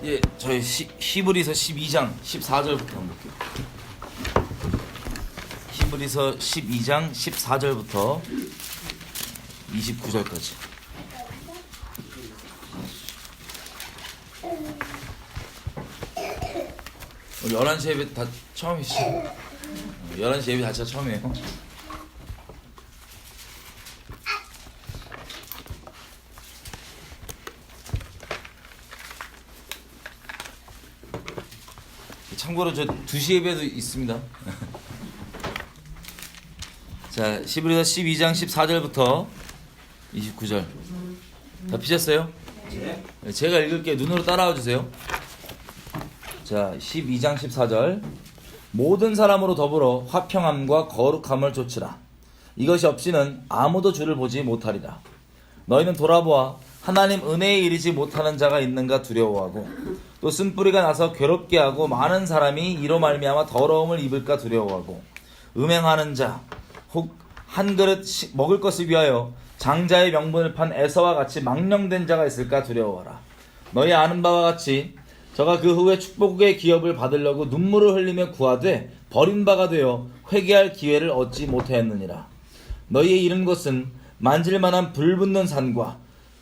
예, 저희 히브리서 12장 14절부터 한번 볼게요. 히브리서 12장 14절부터 29절까지. 11시 예배 다 처음이시죠? 11시 예배 자체가 처음이에요. 참고로 저 2시 예배도 있습니다. 자, 히브리서 12장 14절부터 29절. 다 피셨어요? 네. 제가 읽을게요. 눈으로 따라와 주세요. 자, 12장 14절. 모든 사람으로 더불어 화평함과 거룩함을 좇으라. 이것이 없이는 아무도 주를 보지 못하리라. 너희는 돌아보아 하나님 은혜에 이르지 못하는 자가 있는가 두려워하고 또 쓴뿌리가 나서 괴롭게 하고 많은 사람이 이로 말미암아 더러움을 입을까 두려워하고 음행하는 자 혹 한 그릇 먹을 것을 위하여 장자의 명분을 판 에서와 같이 망령된 자가 있을까 두려워하라. 너희 아는 바와 같이 저가 그 후에 축복의 기업을 받으려고 눈물을 흘리며 구하되 버린 바가 되어 회개할 기회를 얻지 못하였느니라. 너희의 이른 것은 만질만한 불붙는 산과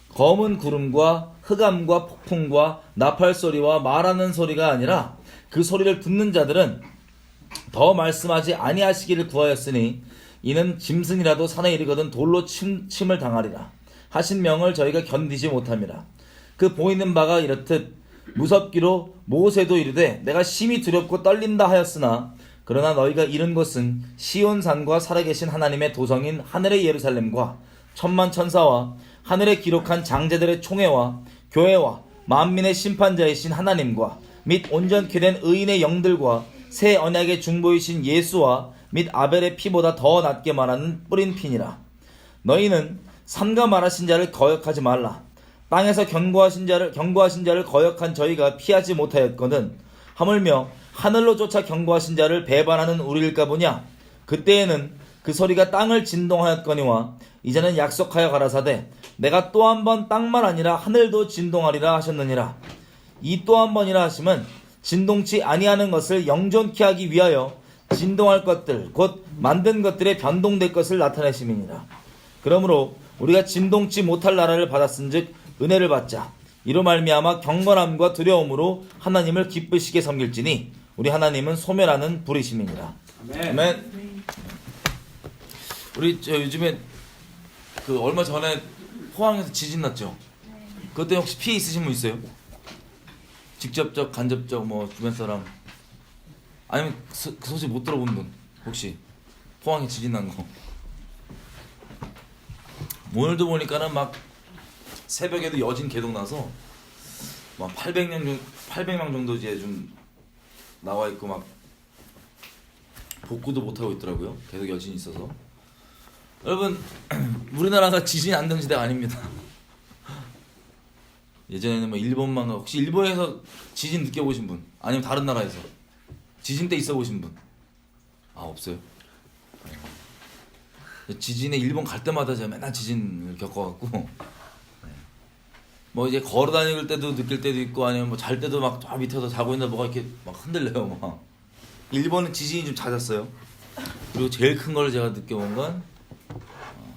검은 구름과 흑암과 폭풍과 나팔소리와 말하는 소리가 아니라 그 소리를 듣는 자들은 더 말씀하지 아니하시기를 구하였으니 이는 짐승이라도 산에 이르거든 돌로 침을 당하리라 하신 명을 저희가 견디지 못함이라. 그 보이는 바가 이렇듯 무섭기로 모세도 이르되 내가 심히 두렵고 떨린다 하였으나 그러나 너희가 이른 것은 시온산과 살아계신 하나님의 도성인 하늘의 예루살렘과 천만 천사와 하늘에 기록한 장제들의 총회와 교회와 만민의 심판자이신 하나님과 및 온전케 된 의인의 영들과 새 언약의 중보이신 예수와 및 아벨의 피보다 더 낫게 말하는 뿌린 피니라. 너희는 삼가 말하신 자를 거역하지 말라. 땅에서 경고하신 자를 거역한 저희가 피하지 못하였거든 하물며 하늘로 쫓아 경고하신 자를 배반하는 우리일까 보냐. 그때에는 그 소리가 땅을 진동하였거니와 이제는 약속하여 가라사대 내가 또 한 번 땅만 아니라 하늘도 진동하리라 하셨느니라. 이 또 한 번이라 하심은 진동치 아니하는 것을 영존케 하기 위하여 진동할 것들 곧 만든 것들에 변동될 것을 나타내심이니라. 그러므로 우리가 진동치 못할 나라를 받았은즉 은혜를 받자. 이로 말미암아 경건함과 두려움으로 하나님을 기쁘시게 섬길지니 우리 하나님은 소멸하는 불이심이니라. 아멘. 우리 저 요즘에 그 얼마 전에 포항에서 지진 났죠? 그때 혹시 피해 있으신 분 있어요? 직접적, 간접적, 뭐 주변 사람 아니면 그 소식 못 들어본 분 혹시 포항에 지진 난 거? 오늘도 보니까는 막 새벽에도 여진 계속 나서 막 800명 정도 이제 좀 나와 있고 막 복구도 못 하고 있더라고요. 계속 여진이 있어서. 여러분 우리나라가 지진 안정지대가 아닙니다. 예전에는 뭐 일본만 혹시 일본에서 지진 느껴보신 분 아니면 다른 나라에서 지진 때 있어 보신 분? 아 없어요? 지진에 일본 갈 때마다 제가 맨날 지진을 겪어갖고 뭐 이제 걸어 다닐 때도 느낄 때도 있고 아니면 뭐 잘 때도 막 저 밑에서 자고 있는데 뭐가 이렇게 막 흔들려요 막. 일본은 지진이 좀 잦았어요. 그리고 제일 큰 걸 제가 느껴본 건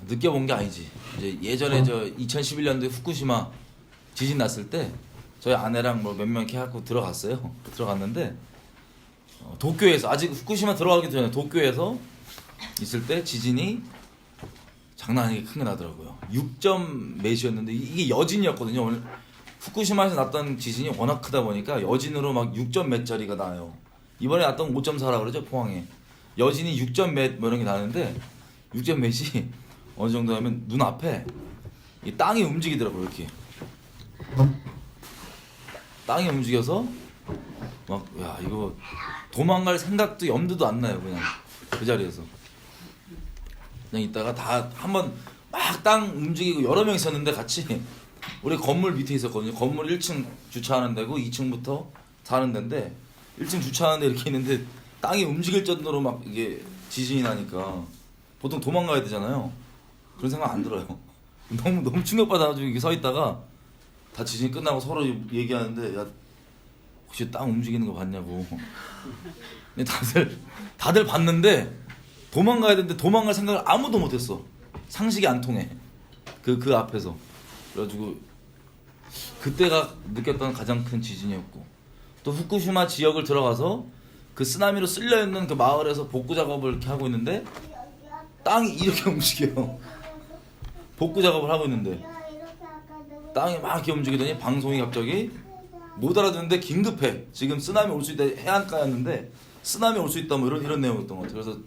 느껴본 게 아니지. 이제 예전에 저 2011년도에 후쿠시마 지진 났을 때 저희 아내랑 뭐 몇 명 이렇게 해갖고 들어갔어요. 들어갔는데 도쿄에서 아직 후쿠시마 들어가기 전에 도쿄에서 있을 때 지진이 장난 아니게 큰 게 나더라고요. 6점 몇이었는데 이게 여진이었거든요. 오늘 후쿠시마에서 났던 지진이 워낙 크다 보니까 여진으로 막 6점 몇짜리가 나요. 이번에 났던 5.4라 그러죠 포항에. 여진이 6점 몇 뭐 이런 게 나는데 6점 몇이 어느 정도냐면 눈 앞에 이 땅이 움직이더라고요. 이렇게 땅이 움직여서 막 야 이거 도망갈 생각도 염두도 안 나요. 그냥 그 자리에서 그냥 있다가 다 한번 막 땅 움직이고 여러 명 있었는데 같이 우리 건물 밑에 있었거든요. 건물 1층 주차하는 데고 2층부터 사는 데인데 1층 주차하는 데 이렇게 있는데 땅이 움직일 정도로 막 이게 지진이 나니까 보통 도망가야 되잖아요. 그런 생각 안 들어요. 너무 충격받아가지고 이렇게 서 있다가 다 지진이 끝나고 서로 얘기하는데 야 혹시 땅 움직이는 거 봤냐고. 근데 다들 봤는데 도망가야 되는데 도망갈 생각을 아무도 못했어. 상식이 안 통해. 그 앞에서. 그래가지고 그때가 느꼈던 가장 큰 지진이었고, 또 후쿠시마 지역을 들어가서 그 쓰나미로 쓸려 있는 그 마을에서 복구 작업을 이렇게 하고 있는데 땅이 이렇게 움직여요. 복구 작업을 하고 있는데 땅이 막 이렇게 움직이더니 방송이 갑자기 못 알아듣는데 긴급해. 지금 쓰나미 올 수 있다. 해안가였는데 쓰나미 올 수 있다. 뭐 이런 내용이었던 것 같아요. 그래서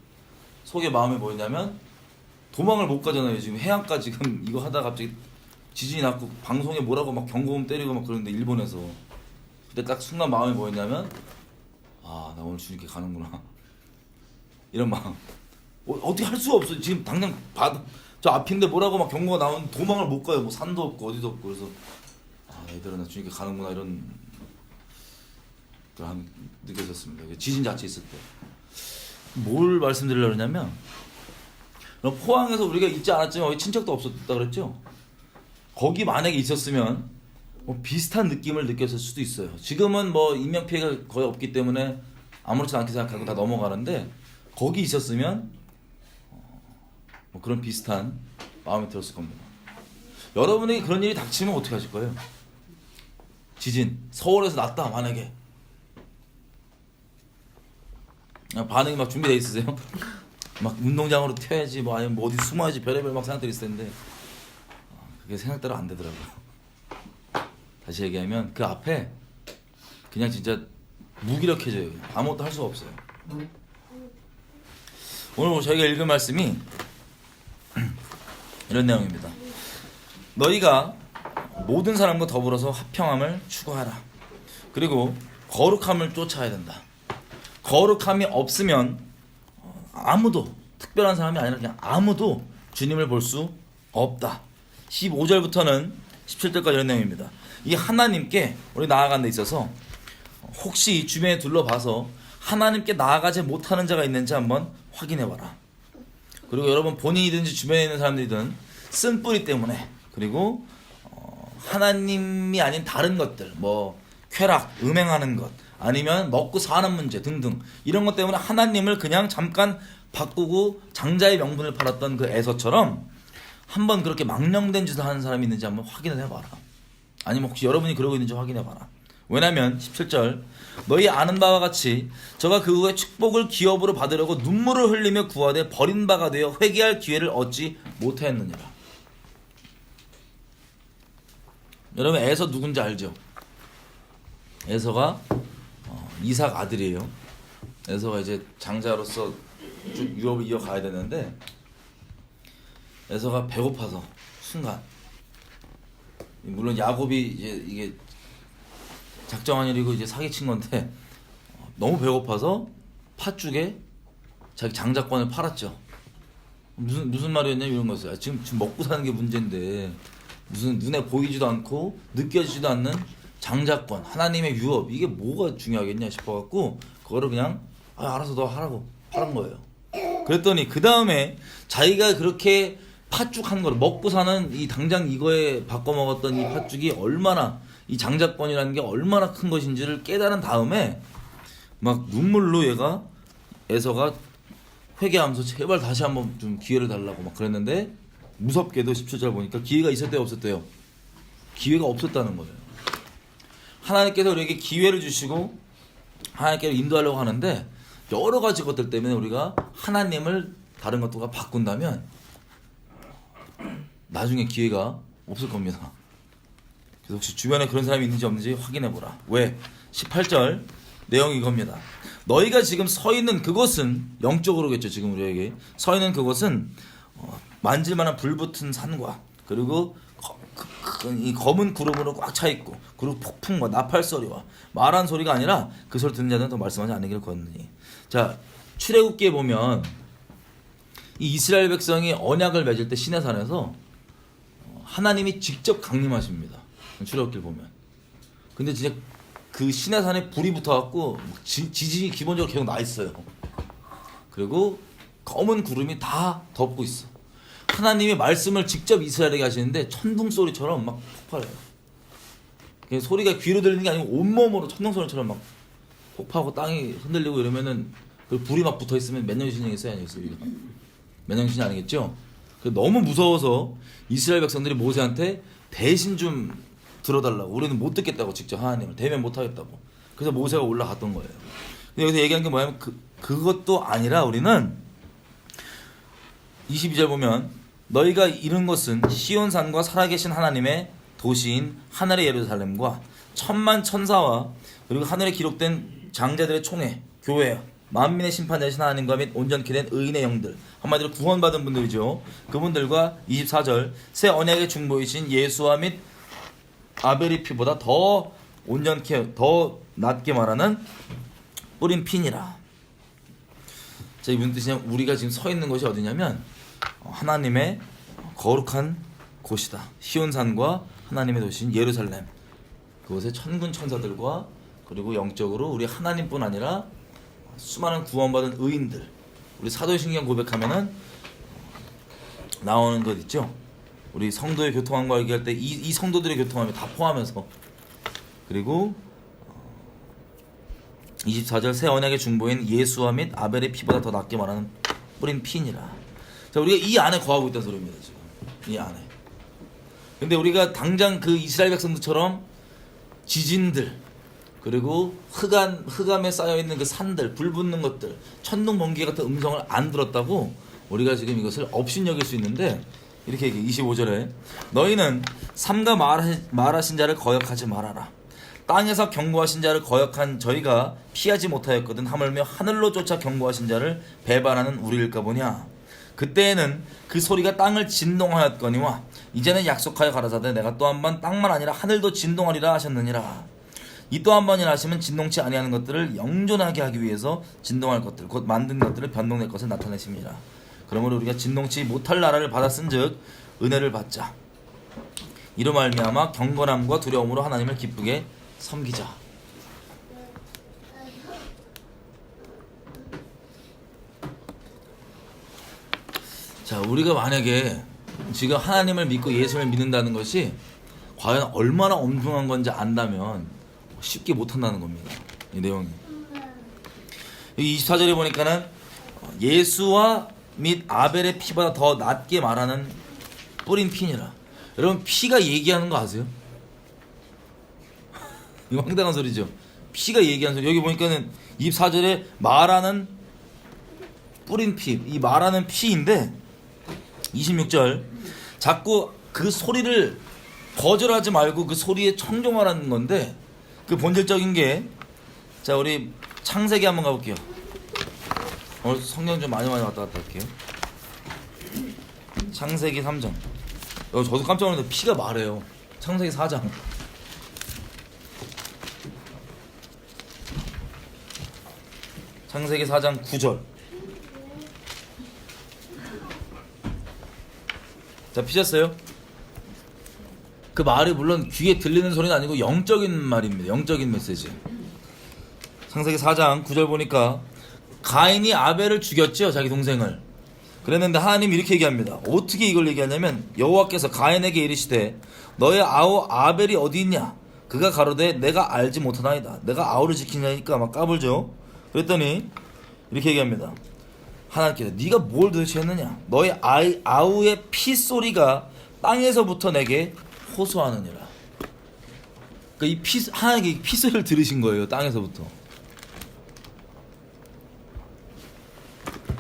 속에 마음이 뭐였냐면 도망을 못 가잖아요. 지금 해안가 지금 이거 하다가 갑자기 지진이 났고 방송에 뭐라고 막 경고음 때리고 막 그러는데 일본에서 그때 딱 순간 마음이 뭐였냐면 아, 나 오늘 주님께 가는구나. 이런 마음. 어떻게 할 수가 없어. 지금 당장 저 앞인데 뭐라고 막 경고가 나오면 도망을 못 가요. 뭐 산도 없고 어디도 없고. 그래서 아, 얘들아 나 주님께 가는구나 이런 걸 느껴졌습니다. 지진 자체 있을 때. 뭘 말씀드리려고 그러냐면 포항에서 우리가 있지 않았지만 거기 친척도 없었다 그랬죠. 거기 만약에 있었으면 뭐 비슷한 느낌을 느꼈을 수도 있어요. 지금은 뭐 인명피해가 거의 없기 때문에 아무렇지 않게 생각하고 다 넘어가는데 거기 있었으면 뭐 그런 비슷한 마음이 들었을 겁니다. 여러분에게 그런 일이 닥치면 어떻게 하실 거예요? 지진 서울에서 났다 만약에 반응이 막 준비되어 있으세요? 막 운동장으로 튀어야지 뭐 아니면 뭐 어디 숨어야지 별의별 막 생각들이 있을 텐데 그게 생각대로 안 되더라고요. 다시 얘기하면 그 앞에 그냥 진짜 무기력해져요. 아무것도 할 수가 없어요. 오늘 저희가 읽은 말씀이 이런 내용입니다. 너희가 모든 사람과 더불어서 화평함을 추구하라. 그리고 거룩함을 쫓아야 된다. 거룩함이 없으면 아무도, 특별한 사람이 아니라 그냥 아무도 주님을 볼 수 없다. 15절부터는 17절까지 이런 내용입니다. 이 하나님께 우리 나아가는 데 있어서 혹시 주변에 둘러봐서 하나님께 나아가지 못하는 자가 있는지 한번 확인해봐라. 그리고 여러분 본인이든지 주변에 있는 사람들이든 쓴뿌리 때문에, 그리고 하나님이 아닌 다른 것들, 뭐 쾌락, 음행하는 것, 아니면 먹고 사는 문제 등등 이런 것 때문에 하나님을 그냥 잠깐 바꾸고 장자의 명분을 팔았던 그 에서처럼 한번 그렇게 망령된 짓을 하는 사람이 있는지 한번 확인을 해봐라. 아니면 혹시 여러분이 그러고 있는지 확인해봐라. 왜냐면 17절 너희 아는 바와 같이 저가 그 후에 축복을 기업으로 받으려고 눈물을 흘리며 구하되 버린 바가 되어 회개할 기회를 얻지 못하였느니라. 여러분 에서 누군지 알죠? 에서가 이삭 아들이에요. 에서가 이제 장자로서 쭉 유업을 이어가야 되는데 에서가 배고파서 순간, 물론 야곱이 이제 이게 작정한 일이고 이제 사기친 건데 너무 배고파서 팥죽에 자기 장자권을 팔았죠. 무슨 말이었냐 이런 거였어요. 지금 먹고 사는 게 문제인데 무슨 눈에 보이지도 않고 느껴지지도 않는 장자권, 하나님의 유업, 이게 뭐가 중요하겠냐 싶어갖고 그거를 그냥 알아서 너 하라고 팔은 거예요. 그랬더니 그 다음에 자기가 그렇게 팥죽 한 거를 먹고 사는 이 당장 이거에 바꿔 먹었던 이 팥죽이 얼마나, 이 장자권이라는 게 얼마나 큰 것인지를 깨달은 다음에 막 눈물로 얘가 에서가 회개하면서 제발 다시 한번 좀 기회를 달라고 막 그랬는데 무섭게도 17절 보니까 기회가 있었대요 없었대요? 기회가 없었다는 거예요. 하나님께서 우리에게 기회를 주시고 하나님께로 인도하려고 하는데 여러 가지 것들 때문에 우리가 하나님을 다른 것들과 바꾼다면 나중에 기회가 없을 겁니다. 그래서 혹시 주변에 그런 사람이 있는지 없는지 확인해보라. 왜? 18절 내용이 이겁니다. 너희가 지금 서 있는 그곳은, 영적으로겠죠 지금 우리에게 서 있는 그곳은 만질만한 불붙은 산과 그리고 이 검은 구름으로 꽉 차 있고, 그리고 폭풍과 나팔 소리와 말한 소리가 아니라 그 소리 듣는 자는 더 말씀하지 않으기를 권느니. 자, 출애굽기에 보면 이 이스라엘 백성이 언약을 맺을 때 시내산에서 하나님이 직접 강림하십니다. 출애굽기를 보면. 근데 진짜 그 시내산에 불이 붙어갖고 지진이 기본적으로 계속 나 있어요. 그리고 검은 구름이 다 덮고 있어. 하나님이 말씀을 직접 이스라엘에게 하시는데 천둥 소리처럼 막 폭발해요. 그냥 소리가 귀로 들리는 게 아니고 온몸으로 천둥소리처럼 막 폭파하고 땅이 흔들리고 이러면은 그 불이 막 붙어 있으면 맨정신이겠어요, 아니겠어요? 맨정신이 아니겠죠? 너무 무서워서 이스라엘 백성들이 모세한테 대신 좀 들어달라고, 우리는 못 듣겠다고, 직접 하나님을 대면 못 하겠다고. 그래서 모세가 올라갔던 거예요. 근데 여기서 얘기하는 게 뭐냐면 그것도 아니라 우리는 22절 보면 너희가 이룬 것은 시온산과 살아계신 하나님의 도시인 하늘의 예루살렘과 천만 천사와 그리고 하늘에 기록된 장자들의 총회, 교회, 만민의 심판자이신 하나님과 및 온전케 된 의인의 영들, 한마디로 구원받은 분들이죠. 그분들과 24절 새 언약의 중보이신 예수와 및 아벨의 피보다 더 온전케 더 낫게 말하는 뿌린 피니라. 자, 이 무슨 뜻이냐면 우리가 지금 서 있는 것이 어디냐면 하나님의 거룩한 곳이다. 시온산과 하나님의 도시인 예루살렘, 그곳에 천군 천사들과 그리고 영적으로 우리 하나님뿐 아니라 수많은 구원받은 의인들, 우리 사도신경 고백하면은 나오는 것 있죠. 우리 성도의 교통함과 얘기할 때 이 성도들의 교통함이 다 포함해서, 그리고 24절 새 언약의 중보인 예수와 및 아벨의 피보다 더 낫게 말하는 뿌린 피니라. 자, 우리가 이 안에 거하고 있다는 소리입니다. 지금 이 안에. 근데 우리가 당장 그 이스라엘 백성들처럼 지진들, 그리고 흑암에 쌓여있는 그 산들, 불 붙는 것들, 천둥 번개 같은 음성을 안 들었다고 우리가 지금 이것을 업신여길 수 있는데, 이렇게 얘기해. 25절에 너희는 삼가 말하신 자를 거역하지 말아라. 땅에서 경고하신 자를 거역한 저희가 피하지 못하였거든 하물며 하늘로 쫓아 경고하신 자를 배반하는 우리일까 보냐. 그때에는 그 소리가 땅을 진동하였거니와 이제는 약속하여 가라사대 내가 또 한 번 땅만 아니라 하늘도 진동하리라 하셨느니라. 이 또 한 번이라 하시면 진동치 아니하는 것들을 영존하게 하기 위해서 진동할 것들 곧 만든 것들을 변동될 것을 나타내십니다. 그러므로 우리가 진동치 못할 나라를 받았은즉 은혜를 받자. 이로 말미암아 경건함과 두려움으로 하나님을 기쁘게 섬기자. 자, 우리가 만약에 지금 하나님을 믿고 예수를 믿는다는 것이 과연 얼마나 엄중한 건지 안다면 쉽게 못한다는 겁니다. 이 내용이. 24절에 보니까는 예수와 및 아벨의 피보다 더 낫게 말하는 뿌린 피니라. 여러분, 피가 얘기하는 거 아세요? 이거 황당한 소리죠. 피가 얘기하는 소리. 여기 보니까는 24절에 말하는 뿌린 피, 이 말하는 피인데 26절 자꾸 그 소리를 거절하지 말고 그 소리에 청종하라는 건데, 그 본질적인 게, 자, 우리 창세기 한번 가볼게요. 오늘 성경 좀 많이 왔다 갔다 할게요. 창세기 3장. 저도 깜짝 놀랐는데 피가 말해요. 창세기 4장. 창세기 4장 9절. 자, 피셨어요? 그 말이 물론 귀에 들리는 소리는 아니고 영적인 말입니다. 영적인 메시지. 창세기 4장 9절 보니까 가인이 아벨을 죽였죠, 자기 동생을. 그랬는데 하나님이 이렇게 얘기합니다. 어떻게 이걸 얘기하냐면 여호와께서 가인에게 이르시되 너의 아우 아벨이 어디 있냐? 그가 가로되 내가 알지 못하나이다. 내가 아우를 지키냐니까 막 까불죠. 그랬더니 이렇게 얘기합니다. 하나님께서 네가 뭘 도대체 했느냐? 너의 아우의 피소리가 땅에서부터 내게 호소하느니라. 그러니까 하나님께 피소리를 들으신 거예요, 땅에서부터.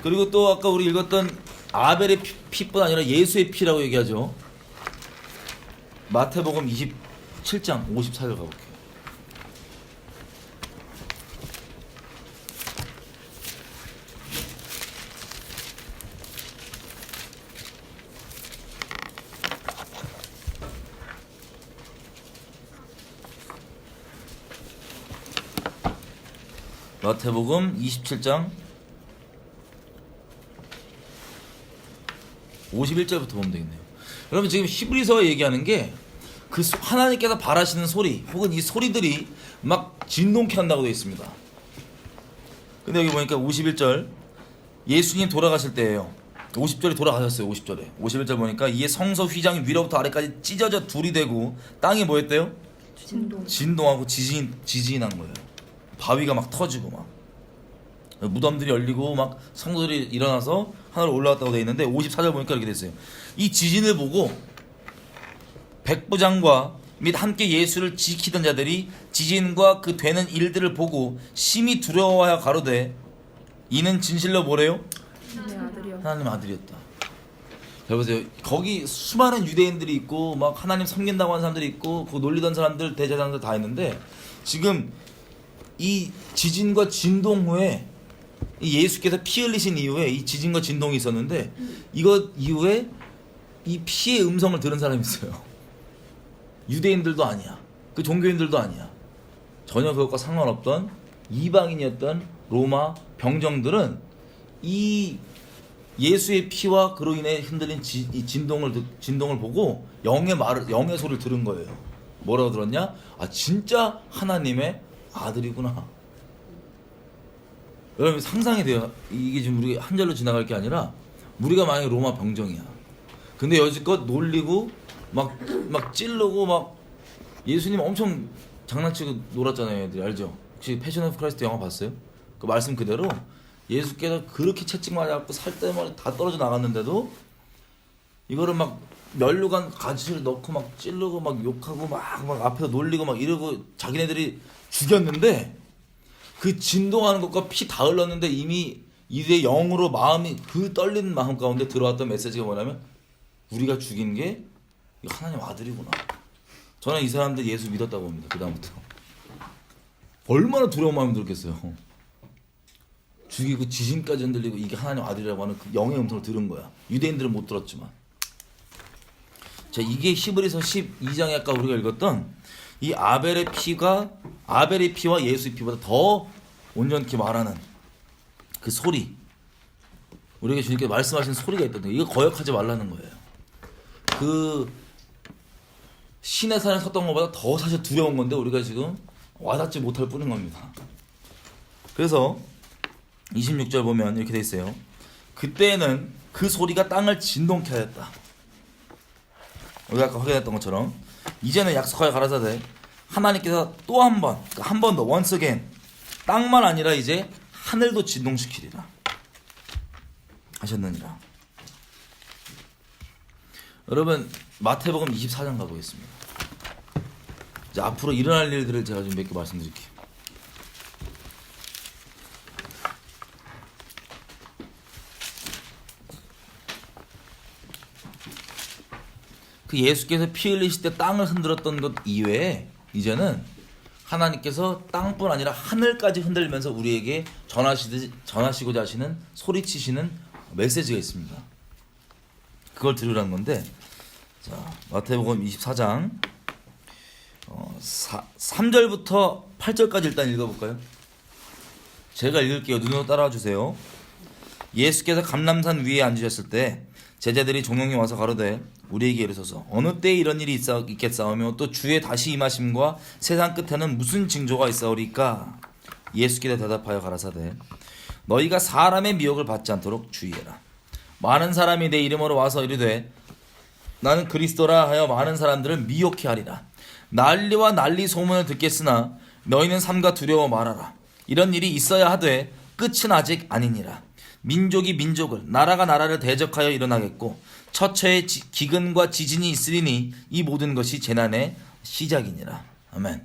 그리고 또 아까 우리 읽었던 아벨의 피뿐 아니라 예수의 피라고 얘기하죠. 마태복음 27장 54절 가볼게요. 마태복음 27장 51절부터 보면 되겠네요. 여러분, 지금 히브리서가 얘기하는 게 그 하나님께서 바라시는 소리 혹은 이 소리들이 막 진동케 한다고 되어 있습니다. 근데 여기 보니까 51절 예수님 돌아가실 때예요. 50절에 돌아가셨어요. 50절에 51절 보니까 이에 성소 휘장이 위로부터 아래까지 찢어져 둘이 되고 땅이 뭐였대요? 진동하고 지진이 난 거예요. 바위가 막 터지고 막 무덤들이 열리고 막 성도들이 일어나서 하늘로 올라갔다고 되어 있는데 54절 보니까 이렇게 됐어요. 이 지진을 보고 백부장과 및 함께 예수를 지키던 자들이 지진과 그 되는 일들을 보고 심히 두려워하여 가로되 이는 진실로 뭐래요? 하나님 아들이었다. 자, 보세요. 거기 수많은 유대인들이 있고 막 하나님 섬긴다고 하는 사람들이 있고 그 놀리던 사람들 대제사장들 다 있는데 지금 이 지진과 진동 후에 이 예수께서 피 흘리신 이후에 이 지진과 진동이 있었는데 이것 이후에 이 피의 음성을 들은 사람이 있어요. 유대인들도 아니야. 그 종교인들도 아니야. 전혀 그것과 상관없던 이방인이었던 로마 병정들은 이 예수의 피와 그로 인해 흔들린 이 진동을 보고 영의 소리를 들은 거예요. 뭐라고 들었냐? 아, 진짜 하나님의 아들이구나. 여러분 상상이 돼요. 이게 지금 우리 한 절로 지나갈 게 아니라 우리가 만약에 로마 병정이야. 근데 여지껏 놀리고 막 찌르고 막 예수님 엄청 장난치고 놀았잖아요. 애들이 알죠? 혹시 패션 오브 크라이스트 영화 봤어요? 그 말씀 그대로 예수께서 그렇게 채찍 맞아갖고 살때머리 다 떨어져 나갔는데도 이거를 막 면류관 가지를 넣고 막 찌르고 막 욕하고 막 앞에서 놀리고 막 이러고 자기네들이 죽였는데 그 진동하는 것과 피 다 흘렀는데 이미 이들의 영으로 마음이 그 떨리는 마음 가운데 들어왔던 메시지가 뭐냐면 우리가 죽인 게 하나님 아들이구나. 저는 이 사람들 예수 믿었다고 봅니다. 그 다음부터 얼마나 두려운 마음이 들었겠어요. 죽이고 지진까지 흔들리고 이게 하나님 아들이라고 하는 그 영의 음성을 들은 거야. 유대인들은 못 들었지만. 자, 이게 히브리서 12장에 아까 우리가 읽었던 이 아벨의 피와 예수의 피보다 더 온전히 말하는 그 소리. 우리에게 주님께서 말씀하신 소리가 있던데 이거 거역하지 말라는 거예요. 그 신의 산에 섰던 것보다 더 사실 두려운 건데 우리가 지금 와닿지 못할 뿐인 겁니다. 그래서 26절 보면 이렇게 돼 있어요. 그때에는 그 소리가 땅을 진동케 하였다. 우리가 아까 확인했던 것처럼 이제는 약속하여 가라사대 하나님께서 또 한 번 더 once again 땅만 아니라 이제 하늘도 진동시키리라 하셨느니라. 여러분 마태복음 24장 가보겠습니다. 이제 앞으로 일어날 일들을 제가 좀 몇 개 말씀드릴게요. 그 예수께서 피 흘리실 때 땅을 흔들었던 것 이외에 이제는 하나님께서 땅뿐 아니라 하늘까지 흔들면서 우리에게 전하시고자 하시는 소리치시는 메시지가 있습니다. 그걸 들으라는 건데, 자, 마태복음 24장 3절부터 8절까지 일단 읽어볼까요? 제가 읽을게요. 눈으로 따라와 주세요. 예수께서 감람산 위에 앉으셨을 때 제자들이 종용이 와서 가로되 우리에게 이르소서 어느 때에 이런 일이 있겠사오며 또 주의 다시 임하심과 세상 끝에는 무슨 징조가 있사오리까? 예수께서 대답하여 가라사대 너희가 사람의 미혹을 받지 않도록 주의해라. 많은 사람이 내 이름으로 와서 이르되 나는 그리스도라 하여 많은 사람들을 미혹해 하리라. 난리와 난리 소문을 듣겠으나 너희는 삼가 두려워 말하라. 이런 일이 있어야 하되 끝은 아직 아니니라. 민족이 민족을 나라가 나라를 대적하여 일어나겠고 처처에 기근과 지진이 있으리니 이 모든 것이 재난의 시작이니라. 아멘.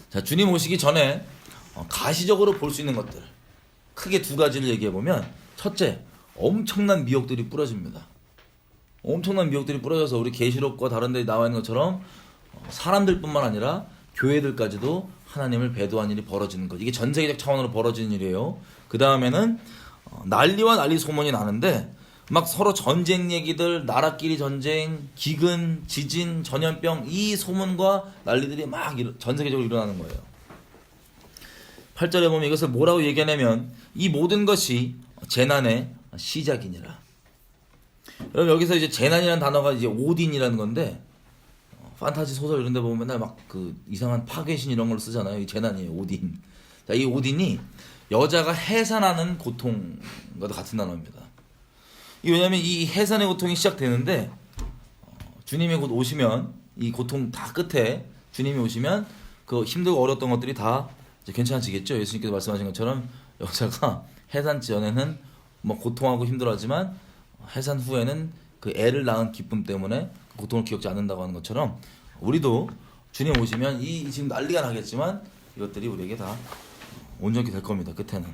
자, 주님 오시기 전에 가시적으로 볼 수 있는 것들 크게 두 가지를 얘기해 보면, 첫째, 엄청난 미혹들이 뿌려집니다. 엄청난 미혹들이 뿌려져서 우리 계시록과 다른 데 나와 있는 것처럼 사람들뿐만 아니라 교회들까지도 하나님을 배도한 일이 벌어지는 것. 이게 전 세계적 차원으로 벌어지는 일이에요. 그 다음에는 난리와 난리 소문이 나는데 막 서로 전쟁 얘기들, 나라끼리 전쟁, 기근, 지진, 전염병, 이 소문과 난리들이 막 전 세계적으로 일어나는 거예요. 8절에 보면 이것을 뭐라고 얘기하냐면 이 모든 것이 재난의 시작이니라. 여러분 여기서 이제 재난이라는 단어가 이제 오딘이라는 건데, 판타지 소설 이런 데 보면 맨날 막 그 이상한 파괴신 이런 걸 쓰잖아요. 이 재난이에요, 오딘. 자, 이 오딘이 여자가 해산하는 고통과 같은 단어입니다. 왜냐하면 이 해산의 고통이 시작되는데 주님이 곧 오시면 이 고통 다 끝에 주님이 오시면 그 힘들고 어려웠던 것들이 다 이제 괜찮아지겠죠. 예수님께서 말씀하신 것처럼 여자가 해산 전에는 뭐 고통하고 힘들어하지만 해산 후에는 그 애를 낳은 기쁨 때문에 그 고통을 기억지 않는다고 하는 것처럼 우리도 주님 오시면 이 지금 난리가 나겠지만 이것들이 우리에게 다 온전히 될 겁니다. 끝에는.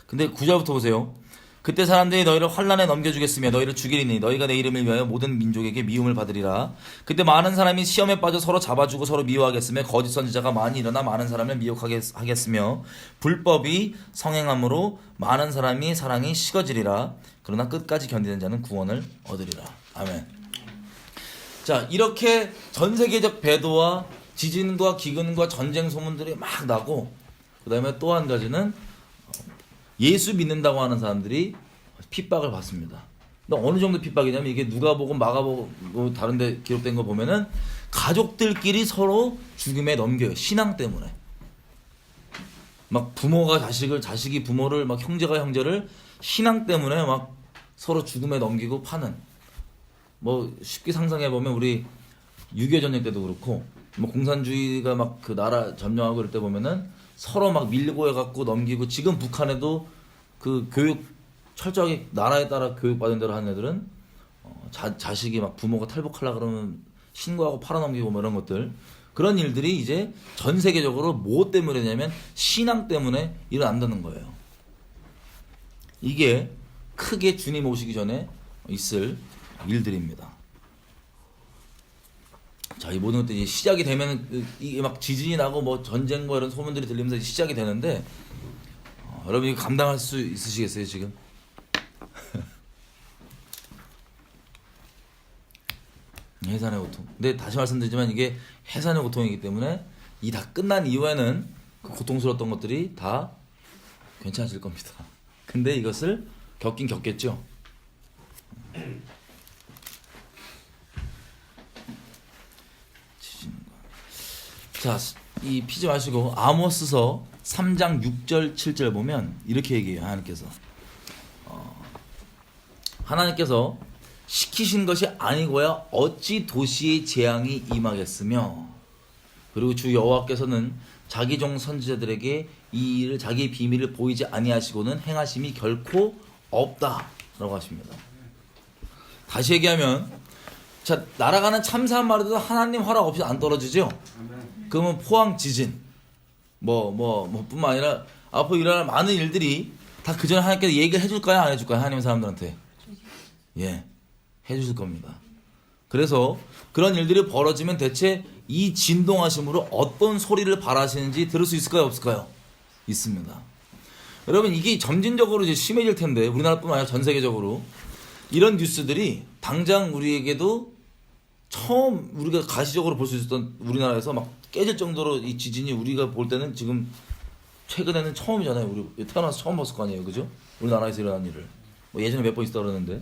근데 9절부터 보세요. 그때 사람들이 너희를 환난에 넘겨주겠으며 너희를 죽이리니 너희가 내 이름을 위하여 모든 민족에게 미움을 받으리라. 그때 많은 사람이 시험에 빠져 서로 잡아주고 서로 미워하겠으며 거짓 선지자가 많이 일어나 많은 사람을 미혹하게 하겠으며 불법이 성행함으로 많은 사람이 사랑이 식어지리라. 그러나 끝까지 견디는 자는 구원을 얻으리라. 아멘. 자, 이렇게 전 세계적 배도와 지진과 기근과 전쟁 소문들이 막 나고, 그 다음에 또 한 가지는 예수 믿는다고 하는 사람들이 핍박을 받습니다. 근데 어느 정도 핍박이냐면 이게 누가복음, 마가복음 다른 데 기록된 거 보면은 가족들끼리 서로 죽음에 넘겨요. 신앙 때문에. 막 부모가 자식을, 자식이 부모를, 막 형제가 형제를 신앙 때문에 막 서로 죽음에 넘기고 파는. 뭐 쉽게 상상해 보면 우리 6.25 전쟁 때도 그렇고 뭐 공산주의가 막 그 나라 점령하고 그럴 때 보면은 서로 막 밀고 해갖고 넘기고, 지금 북한에도 그 교육 철저하게 나라에 따라 교육받은 대로 하는 애들은 자식이 막 부모가 탈북하려고 그러면 신고하고 팔아넘기고 뭐 이런 것들, 그런 일들이 이제 전 세계적으로 뭐 때문에냐면 신앙 때문에 일어난다는 거예요. 이게 크게 주님 오시기 전에 있을 일들입니다. 자, 이 모든 것들이 시작이 되면 이게 막 지진이 나고 뭐 전쟁 뭐 이런 소문들이 들리면서 시작이 되는데 여러분 이거 감당할 수 있으시겠어요 지금? 해산의 고통. 근데 다시 말씀드리지만 이게 해산의 고통이기 때문에 이 다 끝난 이후에는 그 고통스러웠던 것들이 다 괜찮아질 겁니다. 근데 이것을 겪긴 겪겠죠. 자, 이 피지 마시고 아모스서 3장 6절 7절 보면 이렇게 얘기해요. 하나님께서 시키신 것이 아니고야 어찌 도시의 재앙이 임하겠으며, 그리고 주 여호와께서는 자기 종 선지자들에게 이 일을, 자기의 비밀을 보이지 아니하시고는 행하심이 결코 없다라고 하십니다. 다시 얘기하면, 자, 날아가는 참사한 마리도 하나님 허락 없이 안 떨어지죠. 그러면 포항 지진 뿐만 아니라 앞으로 일어날 많은 일들이 다 그 전에 하나님께서 얘기를 해줄까요, 안 해줄까요? 하나님 사람들한테 해주실 겁니다. 그래서 그런 일들이 벌어지면 대체 이 진동하심으로 어떤 소리를 바라시는지 들을 수 있을까요, 없을까요? 있습니다. 여러분, 이게 점진적으로 이제 심해질 텐데, 우리나라뿐만 아니라 전 세계적으로 이런 뉴스들이 당장 우리에게도 처음 우리가 가시적으로 볼 수 있었던, 우리나라에서 막 깨질 정도로 이 지진이 우리가 볼 때는 지금 최근에는 처음이잖아요. 우리 태어나서 처음 봤을 거 아니에요, 그죠? 우리나라에서 일어난 일을 뭐 예전에 몇 번 있었다 그러는데,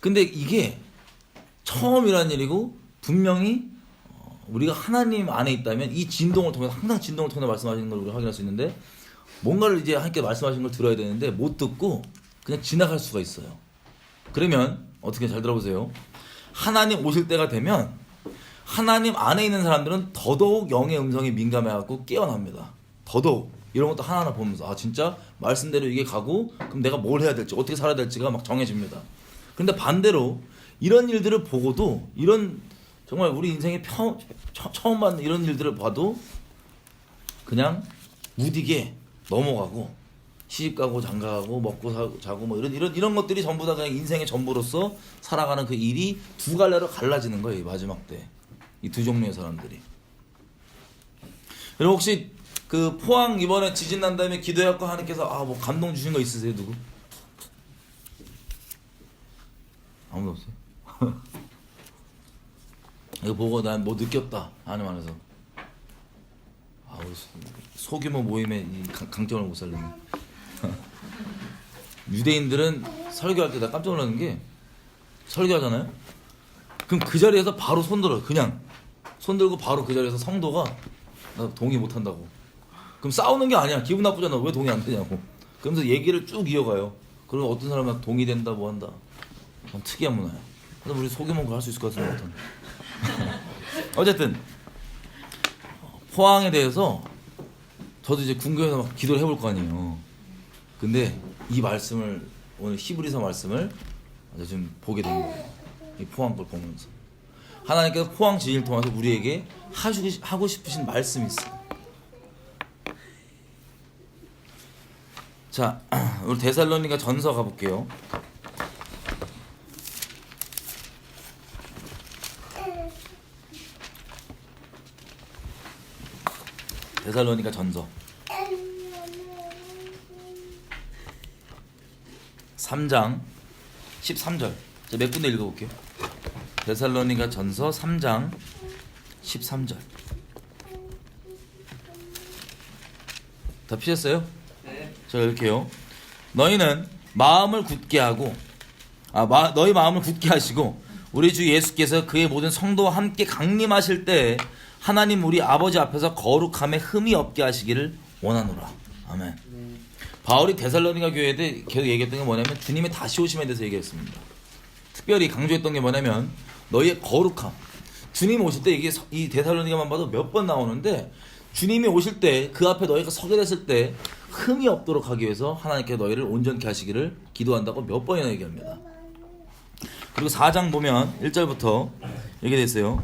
근데 이게 처음 일어난 일이고 분명히 우리가 하나님 안에 있다면 이 진동을 통해서, 항상 진동을 통해 말씀하시는 걸 우리가 확인할 수 있는데, 뭔가를 이제 하나님께 말씀하시는 걸 들어야 되는데 못 듣고 그냥 지나갈 수가 있어요. 그러면 어떻게, 잘 들어보세요. 하나님 오실 때가 되면 하나님 안에 있는 사람들은 더더욱 영의 음성에 민감해갖고 깨어납니다. 더더욱 이런 것도 하나하나 보면서 진짜 말씀대로 이게 가고, 그럼 내가 뭘 해야 될지, 어떻게 살아야 될지가 막 정해집니다. 그런데 반대로 이런 일들을 보고도, 이런 정말 우리 인생에 처음 받는 이런 일들을 봐도 그냥 무디게 넘어가고, 시집가고 장가가고 먹고 자고 뭐 이런 것들이 전부 다 그냥 인생의 전부로서 살아가는 그 일이 두 갈래로 갈라지는 거예요, 이 마지막 때. 이 두 종류의 사람들이. 여러분 혹시 그 포항 이번에 지진 난 다음에 기도해갖고 하나님께서 뭐 감동 주신 거 있으세요, 누구? 아무도 없어요? 이거 보고 난 뭐 느꼈다, 하나님 안에서. 우리 소규모 모임에 이 강점을 못 살리네. 유대인들은 설교할 때 나 깜짝 놀라는 게, 설교하잖아요? 그럼 그 자리에서 바로 손들어요. 그냥 손들고 바로 그 자리에서 성도가 나 동의 못 한다고. 그럼 싸우는 게 아니야. 기분 나쁘잖아. 왜 동의 안 되냐고. 그러면서 얘기를 쭉 이어가요. 그러면 어떤 사람은 동의된다 뭐 한다. 특이한 문화야. 그래서 우리 소규모가 할 수 있을 것 같은데. 어쨌든 포항에 대해서 저도 이제 궁금해서 막 기도를 해볼 거 아니에요. 근데 이 말씀을 오늘 히브리서 말씀을 좀 보게 된 거예요. 이 포항 걸 보면서 하나님께서 포항 지진을 통해서 우리에게 하고 싶으신 말씀이 있어요. 자, 우리 데살로니가 전서 가볼게요. 데살로니가 전서 3장 13절. 자, 몇 군데 읽어볼게요. 데살로니가 전서 3장 13절. 다 피셨어요? 네. 자, 이렇게요. 너희는 마음을 굳게 하고 너희 마음을 굳게 하시고 우리 주 예수께서 그의 모든 성도와 함께 강림하실 때 하나님 우리 아버지 앞에서 거룩함에 흠이 없게 하시기를 원하노라. 아멘. 바울이 데살로니가 교회에 대해 계속 얘기했던 게 뭐냐면 주님의 다시 오심에 대해서 얘기했습니다. 특별히 강조했던 게 뭐냐면 너희의 거룩함. 주님 오실 때 이게 이 데살로니가만 봐도 몇 번 나오는데 주님이 오실 때 그 앞에 너희가 서게 됐을 때 흠이 없도록 하기 위해서 하나님께 너희를 온전케 하시기를 기도한다고 몇 번이나 얘기합니다. 그리고 4장 보면 1절부터 얘기 됐어요.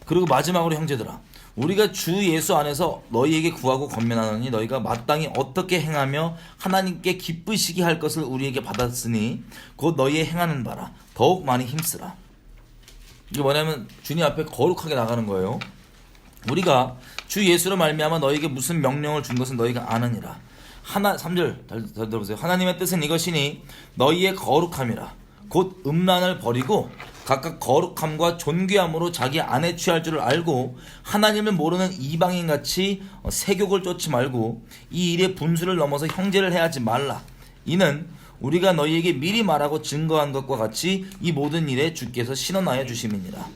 그리고 마지막으로 형제들아 우리가 주 예수 안에서 너희에게 구하고 권면하노니 너희가 마땅히 어떻게 행하며 하나님께 기쁘시게 할 것을 우리에게 받았으니 곧 너희의 행하는 바라 더욱 많이 힘쓰라. 이게 뭐냐면 주님 앞에 거룩하게 나가는 거예요. 우리가 주 예수로 말미암아 너희에게 무슨 명령을 준 것은 너희가 아느니라. 3절 잘 들어보세요. 하나님의 뜻은 이것이니 너희의 거룩함이라. 곧 음란을 버리고 각각 거룩함과 존귀함으로 자기 안에 취할 줄을 알고 하나님을 모르는 이방인같이 세욕을 쫓지 말고 이 일의 분수를 넘어서 형제를 해하지 말라. 이는 우리가 너희에게 미리 말하고 증거한 것과 같이 이 모든 일에 주께서 신원하여 주심이니라.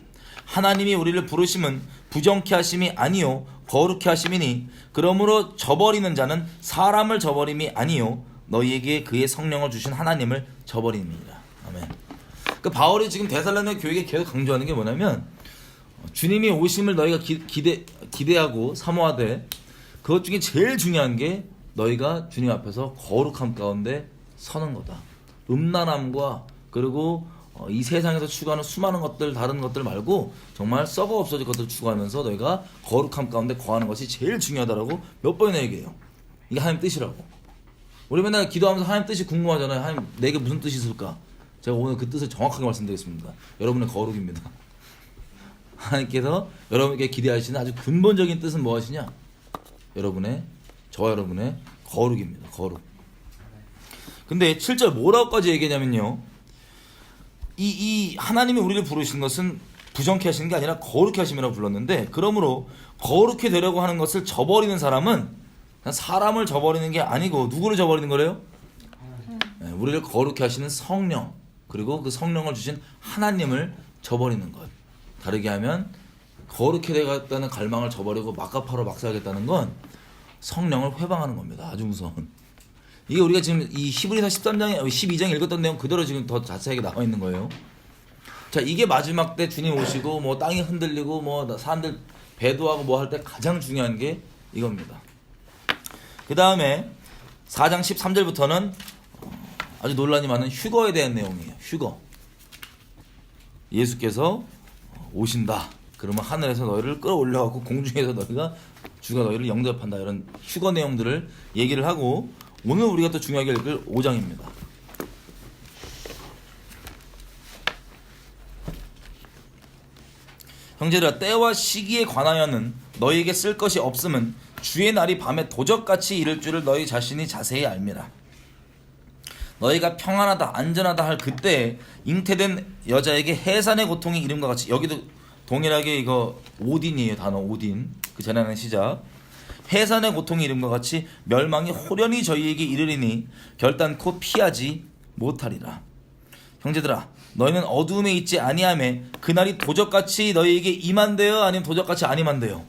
하나님이 우리를 부르심은 부정케 하심이 아니요 거룩케 하심이니 그러므로 저버리는 자는 사람을 저버림이 아니요 너희에게 그의 성령을 주신 하나님을 저버립니다. 아멘. 그 바울이 지금 데살로니가 교회에 계속 강조하는 게 뭐냐면 주님이 오심을 너희가 기대하고 사모하되 그것 중에 제일 중요한 게 너희가 주님 앞에서 거룩함 가운데 서는 거다. 음란함과 그리고 이 세상에서 추구하는 수많은 것들 다른 것들 말고 정말 썩어 없어질 것들을 추구하면서 너희가 거룩함 가운데 거하는 것이 제일 중요하다라고 몇 번이나 얘기해요. 이게 하나님 뜻이라고. 우리 맨날 기도하면서 하나님 뜻이 궁금하잖아요. 하나님 내게 무슨 뜻이 있을까? 제가 오늘 그 뜻을 정확하게 말씀드리겠습니다. 여러분의 거룩입니다. 하나님께서 여러분에게 기대하시는 아주 근본적인 뜻은 무엇이냐? 저와 여러분의 거룩입니다. 거룩. 근데 7절 뭐라고까지 얘기하냐면요. 이 하나님이 우리를 부르신 것은 부정케 하시는 게 아니라 거룩케 하심이라고 불렀는데 그러므로 거룩해 되려고 하는 것을 저버리는 사람은 그냥 사람을 저버리는 게 아니고 누구를 저버리는 거래요? 네, 우리를 거룩해 하시는 성령 그리고 그 성령을 주신 하나님을 저버리는 것. 다르게 하면 거룩해 되겠다는 갈망을 저버리고 막가파로 막 살겠다는 건 성령을 회방하는 겁니다. 아주 무서운. 이게 우리가 지금 이 히브리서 13장에 12장에 읽었던 내용 그대로 지금 더 자세하게 나와 있는 거예요. 자, 이게 마지막 때 주님 오시고 뭐 땅이 흔들리고 뭐 사람들 배도하고 뭐 할 때 가장 중요한 게 이겁니다. 그 다음에 4장 13절부터는 아주 논란이 많은 휴거에 대한 내용이에요. 휴거. 예수께서 오신다. 그러면 하늘에서 너희를 끌어올려갖고 공중에서 주가 너희를 영접한다. 이런 휴거 내용들을 얘기를 하고 오늘 우리가 또 중요하게 읽을 5장입니다. 형제들아 때와 시기에 관하여는 너희에게 쓸 것이 없음은 주의 날이 밤에 도적같이 이를 줄을 너희 자신이 자세히 알미라. 너희가 평안하다 안전하다 할 그때에 잉태된 여자에게 해산의 고통이 이름과 같이 여기도 동일하게 이거 오딘이에요. 단어 오딘. 그 재난의 시작. 해산의 고통이 이름과 같이 멸망이 호련히 저희에게 이르리니 결단코 피하지 못하리라. 형제들아 너희는 어두움에 있지 아니하매 그날이 도적같이 너희에게 임한대요 아니면 도적같이 안 임한대요?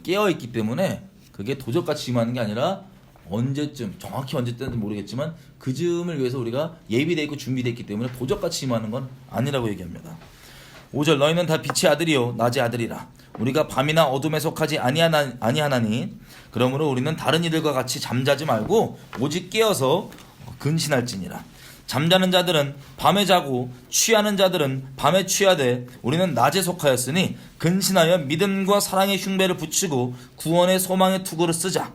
깨어있기 때문에 그게 도적같이 임하는 게 아니라 언제쯤 정확히 언제쯤인지 모르겠지만 그 즈음을 위해서 우리가 예비되어 있고 준비되어 있기 때문에 도적같이 임하는 건 아니라고 얘기합니다. 5절 너희는 다 빛의 아들이요 낮의 아들이라. 우리가 밤이나 어둠에 속하지 아니하나니 그러므로 우리는 다른 이들과 같이 잠자지 말고 오직 깨어서 근신할지니라. 잠자는 자들은 밤에 자고 취하는 자들은 밤에 취하되 우리는 낮에 속하였으니 근신하여 믿음과 사랑의 흉배를 붙이고 구원의 소망의 투구를 쓰자.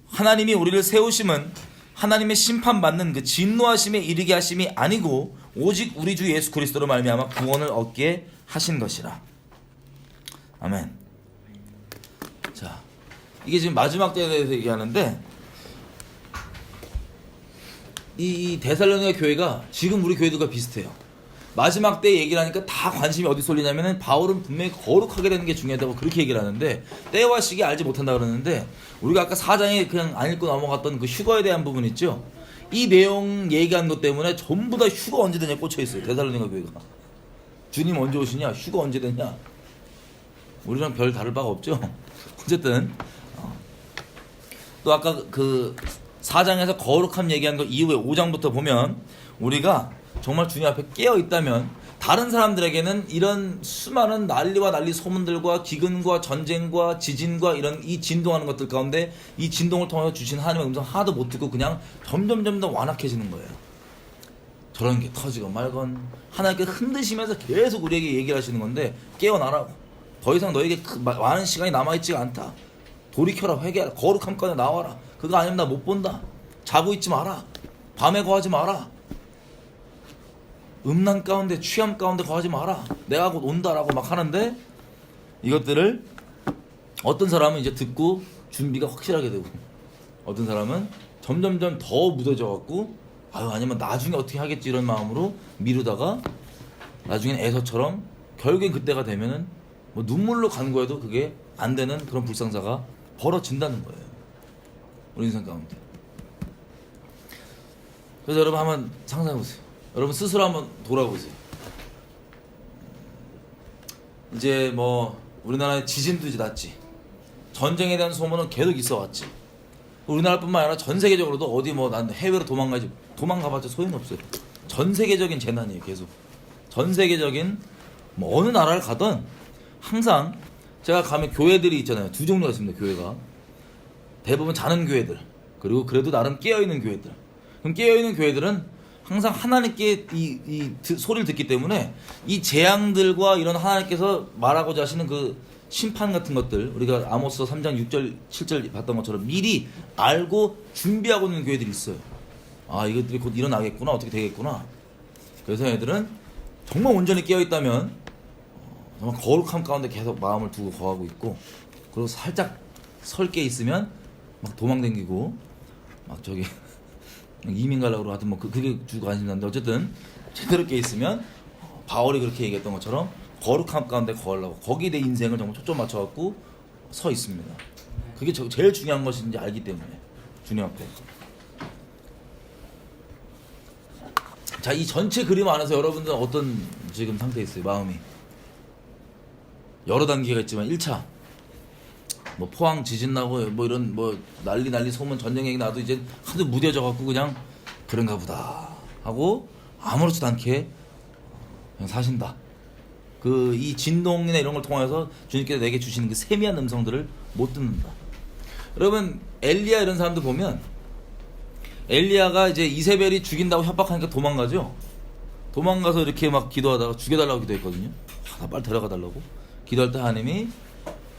하나님이 우리를 세우심은 하나님의 심판받는 그 진노하심에 이르게 하심이 아니고 오직 우리 주 예수 그리스도로 말미암아 구원을 얻게 하신 것이라. 아멘. 자, 이게 지금 마지막 때에 대해서 얘기하는데 이 데살로니가 교회가 지금 우리 교회들과 비슷해요. 마지막 때 얘기를 하니까 다 관심이 어디 쏠리냐면은 바울은 분명히 거룩하게 되는 게 중요하다고 그렇게 얘기를 하는데 때와 시기 알지 못한다 그러는데 우리가 아까 4장에 그냥 안 읽고 넘어갔던 그 휴거에 대한 부분 있죠. 이 내용 얘기한 것 때문에 전부 다 휴거 언제 되냐 꽂혀 있어요. 데살로니가 교회가. 주님 언제 오시냐? 휴거 언제 되냐? 우리랑 별 다를 바가 없죠. 어쨌든 또 아까 그 4장에서 거룩함 얘기한 거 이후에 5장부터 보면 우리가 정말 주님 앞에 깨어 있다면 다른 사람들에게는 이런 수많은 난리와 난리 소문들과 기근과 전쟁과 지진과 이런 이 진동하는 것들 가운데 이 진동을 통해서 주신 하나님의 음성 하나도 못 듣고 그냥 점점 더 완악해지는 거예요. 저런 게 터지건 말건 하나님께 흔드시면서 계속 우리에게 얘기를 하시는 건데 깨어나라고. 더 이상 너에게 많은 시간이 남아있지가 않다. 돌이켜라, 회개하라, 거룩함 가운데 나와라. 그거 아니면 나 못 본다. 자고 있지 마라. 밤에 거하지 마라. 음란 가운데 취함 가운데 거하지 마라. 내가 곧 온다라고 막 하는데 이것들을 어떤 사람은 이제 듣고 준비가 확실하게 되고 어떤 사람은 점점점 더 무뎌져 갖고 아유 아니면 나중에 어떻게 하겠지 이런 마음으로 미루다가 나중엔 에서처럼 결국엔 그때가 되면은 뭐 눈물로 간구해도 그게 안 되는 그런 불상사가 벌어진다는 거예요. 우리 인생 가운데. 그래서 여러분 한번 상상해 보세요. 여러분 스스로 한번 돌아보세요. 이제 뭐 우리나라에 지진도 이제 났지. 전쟁에 대한 소문은 계속 있어 왔지. 우리나라뿐만 아니라 전 세계적으로도 어디 뭐 난 해외로 도망가봤자 소용없어요. 전 세계적인 재난이에요. 계속 전 세계적인 뭐 어느 나라를 가든 항상 제가 가면 교회들이 있잖아요. 두 종류가 있습니다. 교회가 대부분 자는 교회들 그리고 그래도 나름 깨어있는 교회들. 그럼 깨어있는 교회들은 항상 하나님께 소리를 듣기 때문에 이 재앙들과 이런 하나님께서 말하고자 하시는 그 심판 같은 것들 우리가 아모스 3장 6절 7절 봤던 것처럼 미리 알고 준비하고 있는 교회들이 있어요. 아 이것들이 곧 일어나겠구나 어떻게 되겠구나. 그래서 애들은 정말 온전히 깨어있다면 정말 거룩함 가운데 계속 마음을 두고 거하고 있고 그리고 살짝 설게 있으면 막 도망다니고 막 저기 이민 가려고 하여튼 뭐 그게 주고 관심사인데 어쨌든 제대로 깨 있으면 바울이 그렇게 얘기했던 것처럼 거룩함 가운데 거하려고 거기에 내 인생을 정말 초점 맞춰갖고 서 있습니다. 그게 제일 중요한 것인지 알기 때문에 주님 앞에. 자, 이 전체 그림 안에서 여러분들은 어떤 지금 상태에 있어요? 마음이 여러 단계가 있지만 1차 뭐 포항 지진 나고 뭐 이런 뭐 난리 소문 전쟁 얘기 나도 이제 하도 무뎌져 갖고 그냥 그런가 보다 하고 아무렇지도 않게 그냥 사신다. 그 이 진동이나 이런 걸 통해서 주님께서 내게 주시는 그 세미한 음성들을 못 듣는다. 여러분 엘리야 이런 사람들 보면 엘리야가 이제 이세벨이 죽인다고 협박하니까 도망가죠. 도망가서 이렇게 막 기도하다가 죽여달라고 기도했거든요. 나 빨리 데려가 달라고 기도할 때 하나님이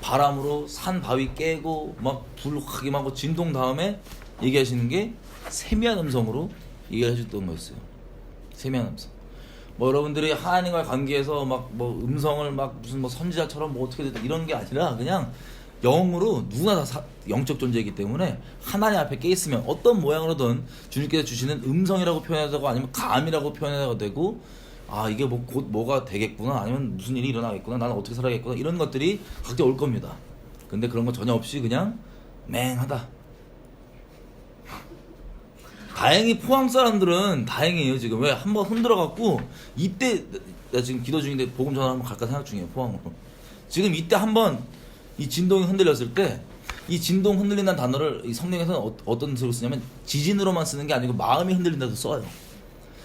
바람으로 산 바위 깨고 막 불 확 임하고 진동 다음에 얘기하시는 게 세미한 음성으로 얘기를 해줬던 거였어요. 세미한 음성. 뭐 여러분들이 하나님과의 관계에서 막 뭐 음성을 막 무슨 뭐 선지자처럼 뭐 어떻게 되다 이런 게 아니라 그냥 영으로 누구나 다 영적 존재이기 때문에 하나님 앞에 깨 있으면 어떤 모양으로든 주님께서 주시는 음성이라고 표현해도 되고 아니면 감이라고 표현해도 되고 아 이게 뭐 곧 뭐가 되겠구나 아니면 무슨 일이 일어나겠구나 나는 어떻게 살아야겠구나 이런 것들이 각자 올 겁니다. 근데 그런 거 전혀 없이 그냥 맹하다. 다행히 포항 사람들은 다행이에요. 지금 왜 한번 흔들어갖고 이때 나 지금 기도 중인데 복음 전화 한번 갈까 생각 중이에요. 포항으로. 지금 이때 한번 이 진동이 흔들렸을 때 이 진동 흔들린다는 단어를 이 성경에서는 어떤 식으로 쓰냐면 지진으로만 쓰는 게 아니고 마음이 흔들린다도 써요.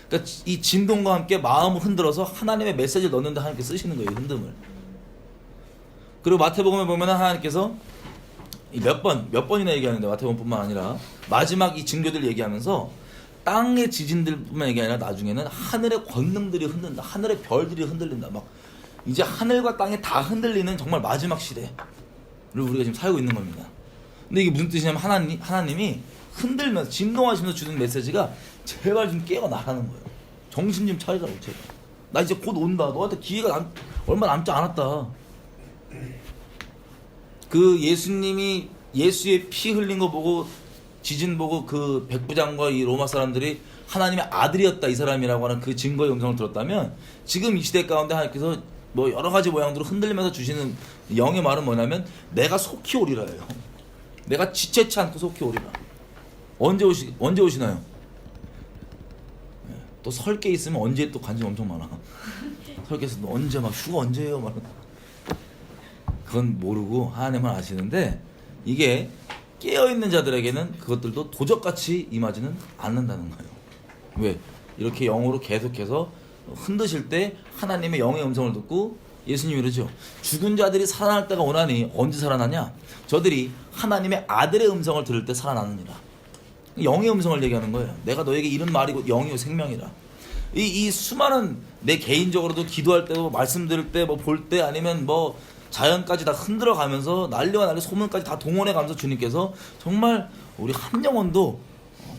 그러니까 이 진동과 함께 마음을 흔들어서 하나님의 메시지를 넣는데 하나님께 쓰시는 거예요. 흔듦을. 그리고 마태복음에 보면 하나님께서 몇 번이나 얘기하는데 마태복음뿐만 아니라 마지막 이 징조들 얘기하면서 땅의 지진들뿐만 얘기 아니라 나중에는 하늘의 권능들이 흔든다. 하늘의 별들이 흔들린다. 막 이제 하늘과 땅이 다 흔들리는 정말 마지막 시대를 우리가 지금 살고 있는 겁니다. 근데 이게 무슨 뜻이냐면 하나님이 흔들면서 진동하시면서 주는 메시지가 제발 좀 깨어나라는 거예요. 정신 좀 차리라고 제발. 나 이제 곧 온다. 너한테 기회가 얼마 남지 않았다. 그 예수님이 예수의 피 흘린 거 보고 지진 보고 그 백부장과 이 로마 사람들이 하나님의 아들이었다 이 사람이라고 하는 그 증거의 음성을 들었다면 지금 이 시대 가운데 하나님께서 뭐 여러 가지 모양으로 흔들리면서 주시는 영의 말은 뭐냐면 내가 속히 오리라예요. 내가 지체치 않고 속히 오리라. 언제 오시나요? 또 설계 있으면 언제 또 관심 엄청 많아. 설계에서 언제 막 휴가 언제예요? 막 그건 모르고 하나님만 아시는데 이게 깨어있는 자들에게는 그것들도 도적같이 임하지는 않는다는 거예요. 왜? 이렇게 영으로 계속해서 흔드실 때 하나님의 영의 음성을 듣고 예수님이 그러죠. 죽은 자들이 살아날 때가 오나니 언제 살아나냐? 저들이 하나님의 아들의 음성을 들을 때 살아나느니라. 영의 음성을 얘기하는 거예요. 내가 너에게 이런 말이 곧 영이요 생명이라. 이 수많은 내 개인적으로도 기도할 때도 말씀 들을 때 뭐 볼 때 아니면 뭐 자연까지 다 흔들어 가면서 난리와 난리 소문까지 다 동원해 가면서 주님께서 정말 우리 한 영혼도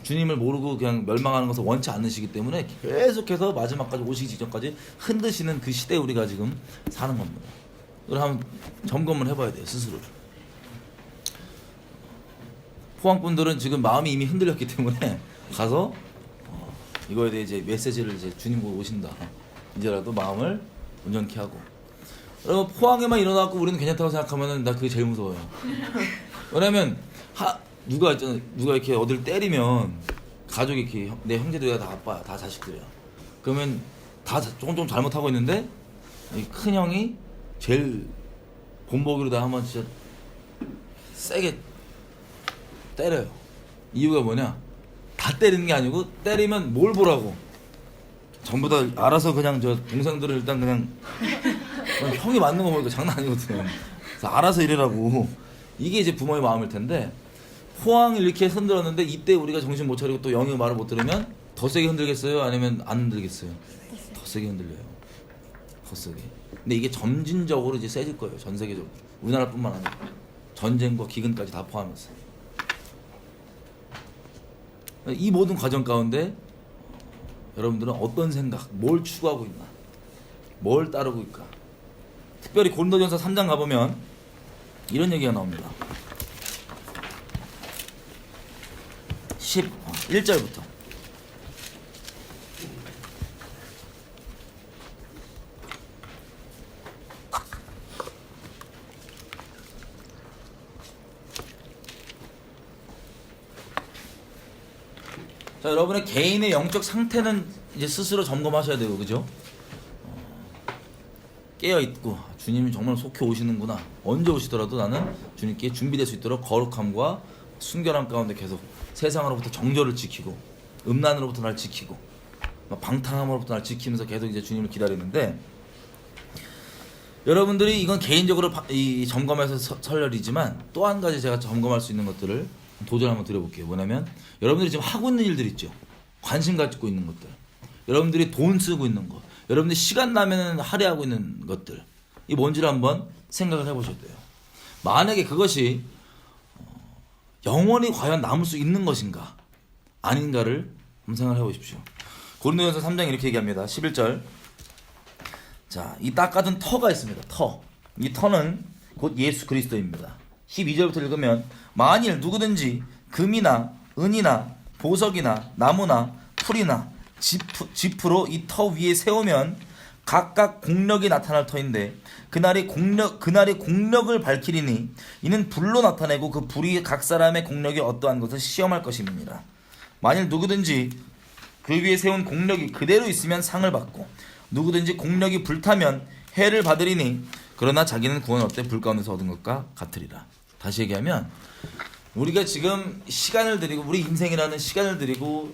주님을 모르고 그냥 멸망하는 것을 원치 않으시기 때문에 계속해서 마지막까지 오시기 직전까지 흔드시는 그 시대에 우리가 지금 사는 겁니다. 그걸 한번 점검을 해봐야 돼요, 스스로를. 포항분들은 지금 마음이 이미 흔들렸기 때문에 가서 이거에 대해 이제 메시지를 이제 주님 보고 오신다. 이제라도 마음을 온전케 하고. 여러분 포항에만 일어나고 우리는 괜찮다고 생각하면은 나 그게 제일 무서워요. 왜냐면 누가 이렇게 어디를 때리면 가족이 이렇게 내 형제들이야 다 아빠야 다 자식들이야. 그러면 다 조금 잘못하고 있는데 이 큰 형이 제일 본보기로다 한번 진짜 세게 때려요. 이유가 뭐냐? 다 때리는 게 아니고 때리면 뭘 보라고. 전부 다 알아서 그냥 저 동생들을 일단 그냥 형이 맞는 거 보니까 장난 아니거든요. 그래서 알아서 이래라고. 이게 이제 부모의 마음일 텐데 포항을 이렇게 흔들었는데 이때 우리가 정신 못 차리고 또 영의 말을 못 들으면 더 세게 흔들겠어요? 아니면 안 흔들겠어요? 더 세게 흔들려요. 더 세게. 근데 이게 점진적으로 이제 세질 거예요. 전 세계적으로. 우리나라뿐만 아니라 전쟁과 기근까지 다 포함해서. 이 모든 과정 가운데 여러분들은 어떤 생각, 뭘 추구하고 있나? 뭘 따르고 있까? 특별히 고린도전서 3장 가보면 이런 얘기가 나옵니다. 11절부터 자, 여러분의 개인의 영적 상태는 이제 스스로 점검하셔야 되고, 그죠? 깨어있고 주님이 정말 속히 오시는구나. 언제 오시더라도 나는 주님께 준비될 수 있도록 거룩함과 순결함 가운데 계속 세상으로부터 정절을 지키고 음란으로부터 날 지키고 방탕함으로부터 날 지키면서 계속 이제 주님을 기다리는데, 여러분들이 이건 개인적으로 이 점검해서 설열이지만 또 한 가지 제가 점검할 수 있는 것들을 도전 한번 드려볼게요. 뭐냐면 여러분들이 지금 하고 있는 일들 있죠. 관심 가지고 있는 것들, 여러분들이 돈 쓰고 있는 것, 여러분들이 시간 나면 할애하고 있는 것들, 이 뭔지를 한번 생각을 해보셔야 돼요. 만약에 그것이 영원히 과연 남을 수 있는 것인가 아닌가를 한번 생각을 해보십시오. 고린도전서 3장 이렇게 얘기합니다. 11절. 자, 이 닦아둔 터가 있습니다. 터. 이 터는 곧 예수 그리스도입니다. 12절부터 읽으면 만일 누구든지 금이나 은이나 보석이나 나무나 풀이나 지프로 이 터 위에 세우면 각각 공력이 나타날 터인데 그날이 공력을 밝히리니 이는 불로 나타내고 그 불이 각 사람의 공력이 어떠한 것을 시험할 것임이니라. 만일 누구든지 그 위에 세운 공력이 그대로 있으면 상을 받고 누구든지 공력이 불타면 해를 받으리니 그러나 자기는 구원 얻되 불 가운데서 얻은 것과 같으리라. 다시 얘기하면 우리가 지금 시간을 들이고 우리 인생이라는 시간을 들이고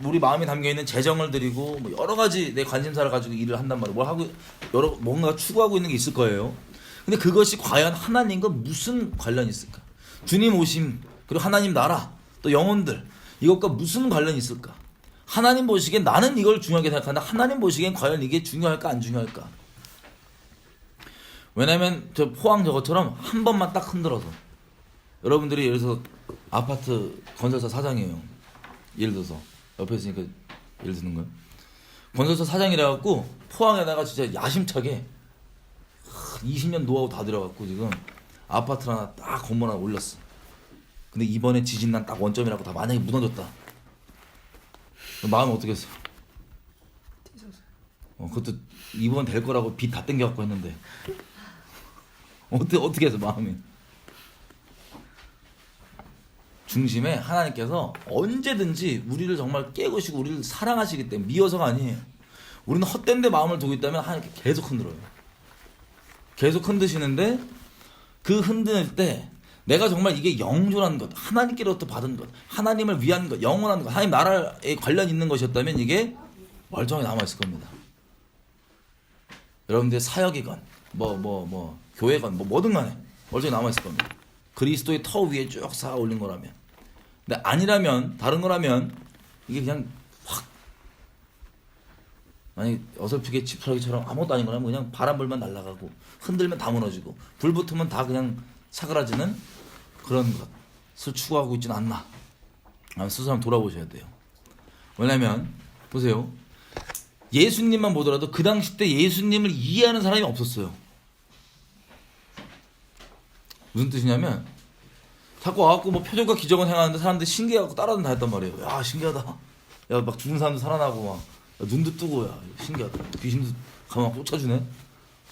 우리 마음에 담겨있는 재정을 드리고 뭐 여러 가지 내 관심사를 가지고 일을 한단 말이에요. 뭘 하고 뭔가 추구하고 있는 게 있을 거예요. 근데 그것이 과연 하나님과 무슨 관련이 있을까? 주님 오심 그리고 하나님 나라 또 영혼들 이것과 무슨 관련이 있을까? 하나님 보시기엔 나는 이걸 중요하게 생각하는데 하나님 보시기엔 과연 이게 중요할까 안 중요할까? 왜냐면 저 포항 저것처럼 한 번만 딱 흔들어서 여러분들이 예를 들어서 아파트 건설사 사장이에요. 예를 들어서 옆에 있으니까 예를 드는 거예요. 건설사 사장이라 갖고 포항에다가 진짜 야심차게 20년 노하우 다 들어갖고 지금 아파트 하나 딱 건물 하나 올렸어. 근데 이번에 지진 난 딱 원점이라고 다 만약에 무너졌다. 마음이 어떻게 했어? 그것도 이번 될 거라고 빚 다 땡겨갖고 했는데 어떻게 해서 마음이 중심에 하나님께서 언제든지 우리를 정말 깨우시고 우리를 사랑하시기 때문에 미워서가 아니에요. 우리는 헛된 데 마음을 두고 있다면 하나님께 계속 흔들어요. 계속 흔드시는데 그 흔들 때 내가 정말 이게 영존한 것, 하나님께로부터 받은 것, 하나님을 위한 것, 영원한 것, 하나님 나라에 관련 있는 것이었다면 이게 멀쩡히 남아있을 겁니다. 여러분들의 사역이건 교회건 뭐든 간에 멀쩡히 남아있을 겁니다. 그리스도의 터 위에 쭉 쌓아 올린 거라면. 근데 아니라면 다른 거라면 이게 그냥 확 만약에 어설프게 지푸라기처럼 아무것도 아닌 거라면 그냥 바람 불면 날아가고 흔들면 다 무너지고 불 붙으면 다 그냥 사그라지는 그런 것을 추구하고 있지는 않나. 스스로 한번 돌아보셔야 돼요. 왜냐면 보세요. 예수님만 보더라도 그 당시 때 예수님을 이해하는 사람이 없었어요. 무슨 뜻이냐면 자꾸 와갖고 뭐 표적과 기적은 행하는데 사람들이 신기해갖고 따라다 했단 말이에요. 야 신기하다. 야 막 죽은 사람도 살아나고 막 야, 눈도 뜨고 야 신기하다. 귀신도 가만 막 쫓아주네.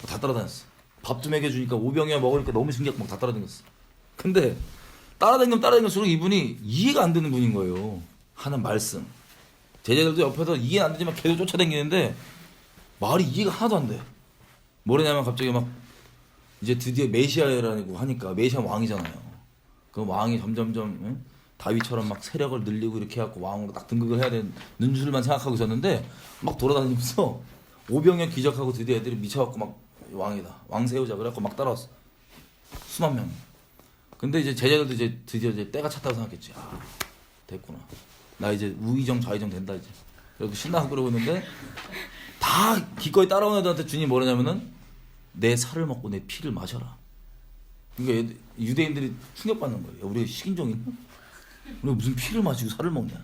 다 따라다녔어. 밥도 먹여주니까 오병이어 먹으니까 너무 신기하고 막 다 따라다녔어. 근데 따라다니면수록 이분이 이해가 안 되는 분인 거예요. 하는 말씀. 제자들도 옆에서 이해는 안 되지만 계속 쫓아다니는데 말이 이해가 하나도 안 돼. 뭐냐면 갑자기 막 이제 드디어 메시아라고 하니까 메시아 왕이잖아요. 그 왕이 점점점 다윗처럼 막 세력을 늘리고 이렇게 해갖고 왕으로 딱 등극을 해야 되는 줄만 생각하고 있었는데 막 돌아다니면서 오병이어 기적하고 드디어 애들이 미쳐갖고 막 왕이다 왕 세우자 그래갖고 막 따라왔어. 수만 명. 근데 이제 제자들도 이제 드디어 이제 때가 찼다고 생각했지. 아 됐구나. 나 이제 우의정 좌의정 된다 이제. 그리고 신나고 그러고 있는데 다 기꺼이 따라오는 애들한테 주님이 뭐라냐면은 내 살을 먹고 내 피를 마셔라. 그러니까 유대인들이 충격받는 거예요. 우리 식인종 있나? 우리가 무슨 피를 마시고 살을 먹냐?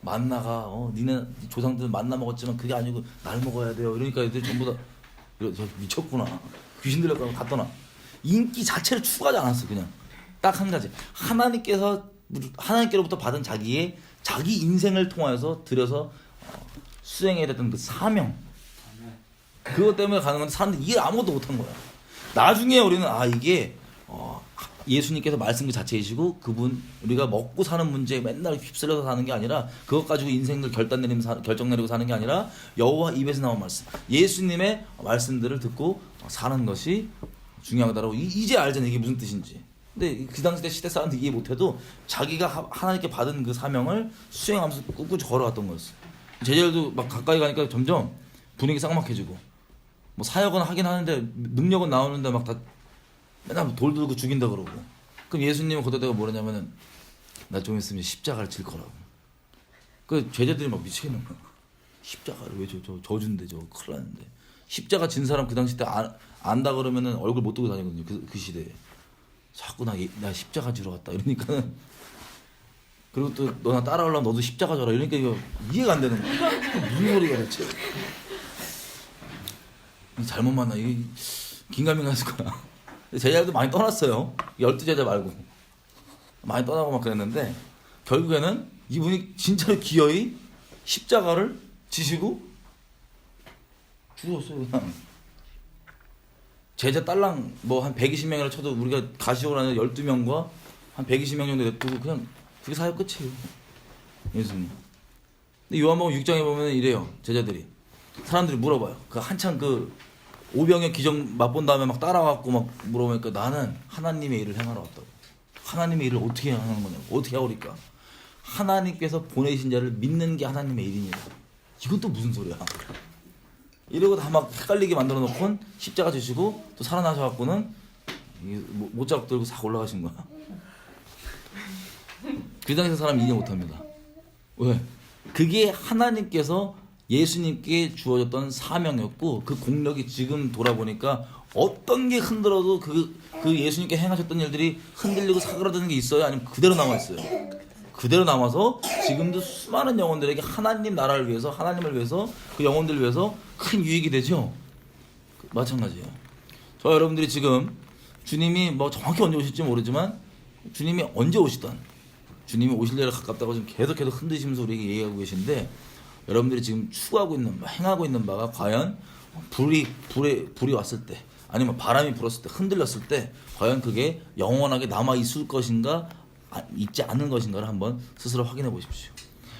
만나가 니네 조상들은 만나 먹었지만 그게 아니고 날 먹어야 돼요. 이러니까 애들 전부 다 미쳤구나. 귀신 들렸다고 다 떠나. 인기 자체를 추구하지 않았어. 그냥 딱 한 가지. 하나님께로부터 받은 자기 인생을 통해서 들여서 수행해야 됐던 그 사명. 그것 때문에 가는 건데 사람들이 이해 아무것도 못한 거야. 나중에 우리는 이게 예수님께서 말씀 그 자체이시고 그분 우리가 먹고 사는 문제에 맨날 휩쓸려서 사는 게 아니라 그것 가지고 인생을 결정 내리고 사는 게 아니라 여호와 입에서 나온 말씀 예수님의 말씀들을 듣고 사는 것이 중요하다라고 이제 알잖아 이게 무슨 뜻인지. 근데 그 당시 때 시대 사람들이 이해 못해도 자기가 하나님께 받은 그 사명을 수행하면서 꿋꿋이 걸어왔던 거였어. 제자들도 막 가까이 가니까 점점 분위기 쌍막해지고 뭐 사역은 하긴 하는데 능력은 나오는데 막 다 맨날 돌 들고 죽인다 그러고. 그럼 예수님은 그때가 뭐냐면은 나 좀 있으면 십자가를 질 거라고. 그 제자들이 막 미치겠는 거야. 십자가를 왜 저주인데 저거 큰일 났는데. 십자가 진 사람 그 당시 때 안다 그러면은 얼굴 못 들고 다니거든요. 그 시대에. 자꾸 나 십자가 지러 왔다 이러니까는 그리고 또 너나 따라오려면 너도 십자가 져라 이러니까 이거 이해가 안 되는 거야. 무슨 소리가 대체. 잘못 만나 이게 긴가민가 했을 거야. 제자들도 많이 떠났어요. 12제자 말고 많이 떠나고 막 그랬는데 결국에는 이분이 진짜로 기어이 십자가를 지시고 죽었어요. 그냥 제자 딸랑 뭐 한 120명이라 쳐도 우리가 가시오고 하는 12명과 한 120명 정도 냅두고 그냥 그게 사역 끝이에요. 예수님. 근데 요한복음 6장에 보면 이래요. 제자들이 사람들이 물어봐요. 그 한참 그 오병의 기적 맛본 다음에 막 따라와갖고 막 물어보니까 나는 하나님의 일을 행하러 왔다고. 하나님의 일을 어떻게 하는 거냐고. 어떻게 하오리까. 하나님께서 보내신 자를 믿는 게 하나님의 일입니다. 이건 또 무슨 소리야? 이러고 다 막 헷갈리게 만들어 놓고 십자가 지시고 또 살아나셔갖고는 못자국 들고 싹 올라가신 거야. 그 당시 사람 이해 못합니다. 왜? 그게 하나님께서 예수님께 주어졌던 사명이었고 그 공력이 지금 돌아보니까 어떤 게 흔들어도 그 예수님께 행하셨던 일들이 흔들리고 사그라드는 게 있어요? 아니면 그대로 남아있어요? 그대로 남아서 지금도 수많은 영혼들에게 하나님 나라를 위해서 하나님을 위해서 그 영혼들을 위해서 큰 유익이 되죠. 마찬가지예요. 저 여러분들이 지금 주님이 뭐 정확히 언제 오실지 모르지만 주님이 언제 오시던 주님이 오실 때가 가깝다고 지금 계속 흔드시면서 우리에게 얘기하고 계신데 여러분들이 지금 추구하고 있는 행하고 있는 바가 과연 불이 왔을 때 아니면 바람이 불었을 때 흔들렸을 때 과연 그게 영원하게 남아 있을 것인가 있지 않은 것인가를 한번 스스로 확인해 보십시오.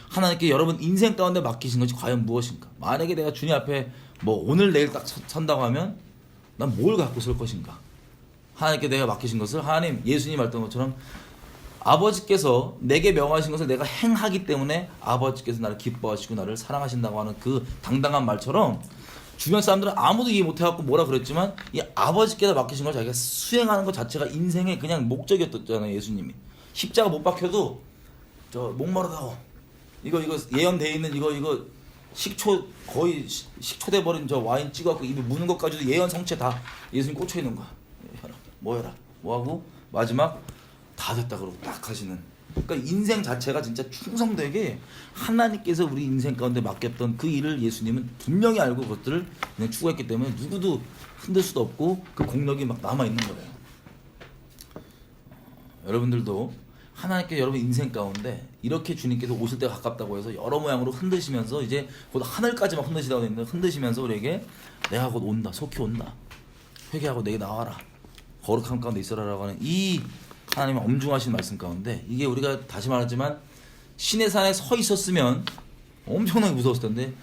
하나님께 여러분 인생 가운데 맡기신 것이 과연 무엇인가? 만약에 내가 주님 앞에 뭐 오늘 내일 딱 선다고 하면 난 뭘 갖고 설 것인가? 하나님께 내가 맡기신 것을 하나님 예수님 말했던 것처럼 아버지께서 내게 명하신 것을 내가 행하기 때문에 아버지께서 나를 기뻐하시고 나를 사랑하신다고 하는 그 당당한 말처럼 주변 사람들은 아무도 이해 못해갖고 뭐라 그랬지만 이 아버지께서 맡기신 걸 자기가 수행하는 것 자체가 인생의 그냥 목적이었잖아요. 예수님이 십자가 못 박혀도 저 목마르다고 이거 예언되어 있는 이거 식초 거의 식초 돼버린 저 와인 찍어갖고 입에 무는 것까지도 예언 성체 다 예수님 꽂혀 있는 거야. 해라 뭐하고 마지막 다 됐다 그러고 딱 하시는. 그러니까 인생 자체가 진짜 충성되게 하나님께서 우리 인생 가운데 맡겼던 그 일을 예수님은 분명히 알고 그것들을 그냥 추구했기 때문에 누구도 흔들 수도 없고 그 공력이 막 남아 있는 거예요. 여러분들도 하나님께 여러분 인생 가운데 이렇게 주님께서 오실 때가 가깝다고 해서 여러 모양으로 흔드시면서 이제 곧 하늘까지만 흔드시다고 했는데 흔드시면서 우리에게 내가 곧 온다 속히 온다 회개하고 내게 나와라 거룩한 가운데 있어라라고 하는 이 하나님의 엄중하신 말씀 가운데 이게 우리가 다시 말하지만 신의 산에 서 있었으면 엄청나게 무서웠을 텐데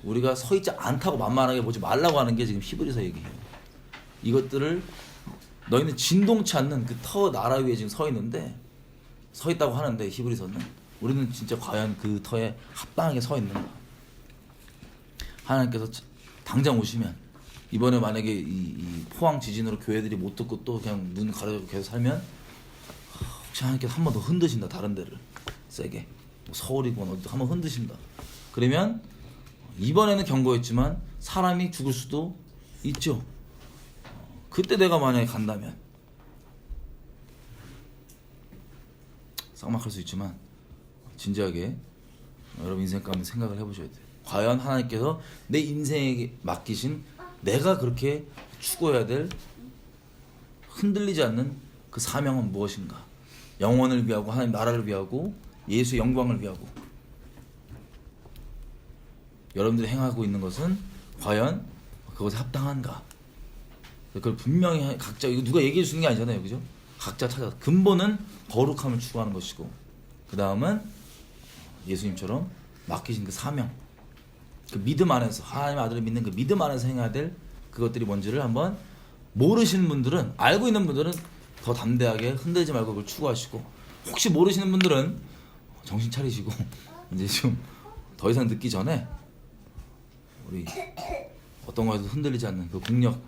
우리가 서 있지 않다고 만만하게 보지 말라고 하는 게 지금 히브리서 얘기예요. 이것들을 너희는 진동치 않는 그 터 나라 위에 지금 서 있는데 서 있다고 하는데 히브리서는 우리는 진짜 과연 그 터에 합당하게 서 있는가? 하나님께서 당장 오시면 이번에 만약에 이 포항 지진으로 교회들이 못 듣고 또 그냥 문 가려고 계속 살면 혹시 하나님께서 한 번 더 흔드신다. 다른 데를 세게 뭐 서울이건 어디 한 번 흔드신다. 그러면 이번에는 경고했지만 사람이 죽을 수도 있죠. 그때 내가 만약에 간다면 쌍막할 수 있지만 진지하게 여러분 인생 가운데 생각을 해보셔야 돼요. 과연 하나님께서 내 인생에게 맡기신 내가 그렇게 추구해야 될 흔들리지 않는 그 사명은 무엇인가? 영혼을 위하고 하나님 나라를 위하고 예수의 영광을 위하고 여러분들이 행하고 있는 것은 과연 그것에 합당한가? 그걸 분명히 각자 이거 누가 얘기해 주는 게 아니잖아요, 그죠? 각자 찾아서 근본은 거룩함을 추구하는 것이고 그 다음은 예수님처럼 맡기신 그 사명, 그 믿음 안에서 하나님 아들을 믿는 그 믿음 안에서 행해야 될 그것들이 뭔지를 한번 모르시는 분들은 알고 있는 분들은 더 담대하게 흔들지 말고 그걸 추구하시고 혹시 모르시는 분들은 정신 차리시고 이제 좀 더 이상 늦기 전에 우리 어떤 거에도 흔들리지 않는 그 공력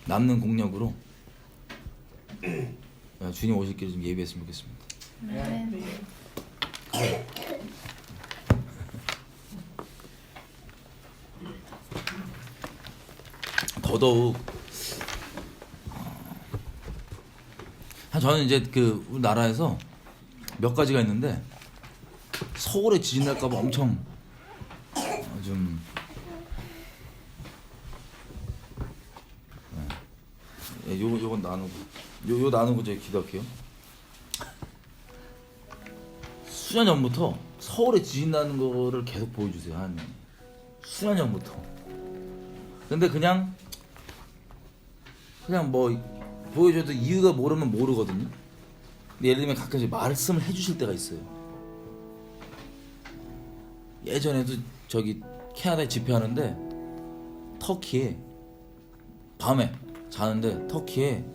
남는 공력으로 주님 오실 길 좀 예비했으면 좋겠습니다. 네. 더더욱 저는 이제 그 우리나라에서 몇 가지가 있는데 서울에 지진 날까봐 엄청 좀 요건 나누고 요 나누고 제가 기도할게요. 수년 전부터 서울에 지진 나는 거를 계속 보여주세요. 한 수년 전부터. 근데 그냥 뭐 보여줘도 이유가 모르면 모르거든요. 근데 예를 들면 가끔씩 말씀을 해주실 때가 있어요. 예전에도 저기 캐나다에 집회하는데 터키에 밤에 자는데 터키에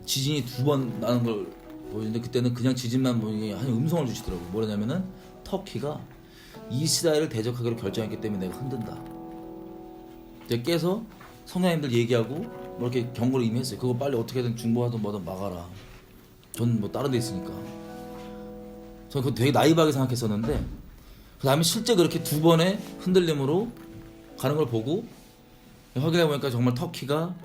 지진이 2번 나는 걸 보여주는데 그때는 그냥 지진만 보니 한 음성을 주시더라고요. 뭐냐면은 터키가 이스라엘을 대적하기로 결정했기 때문에 내가 흔든다. 이제 깨서 성령님들 얘기하고 뭐 이렇게 경고를 이미 했어요. 그거 빨리 어떻게든 중보하든 뭐든 막아라. 전 뭐 다른 데 있으니까. 저는 그거 되게 나이브하게 생각했었는데 그 다음에 실제 그렇게 두 번의 흔들림으로 가는 걸 보고 확인해 보니까 정말 터키가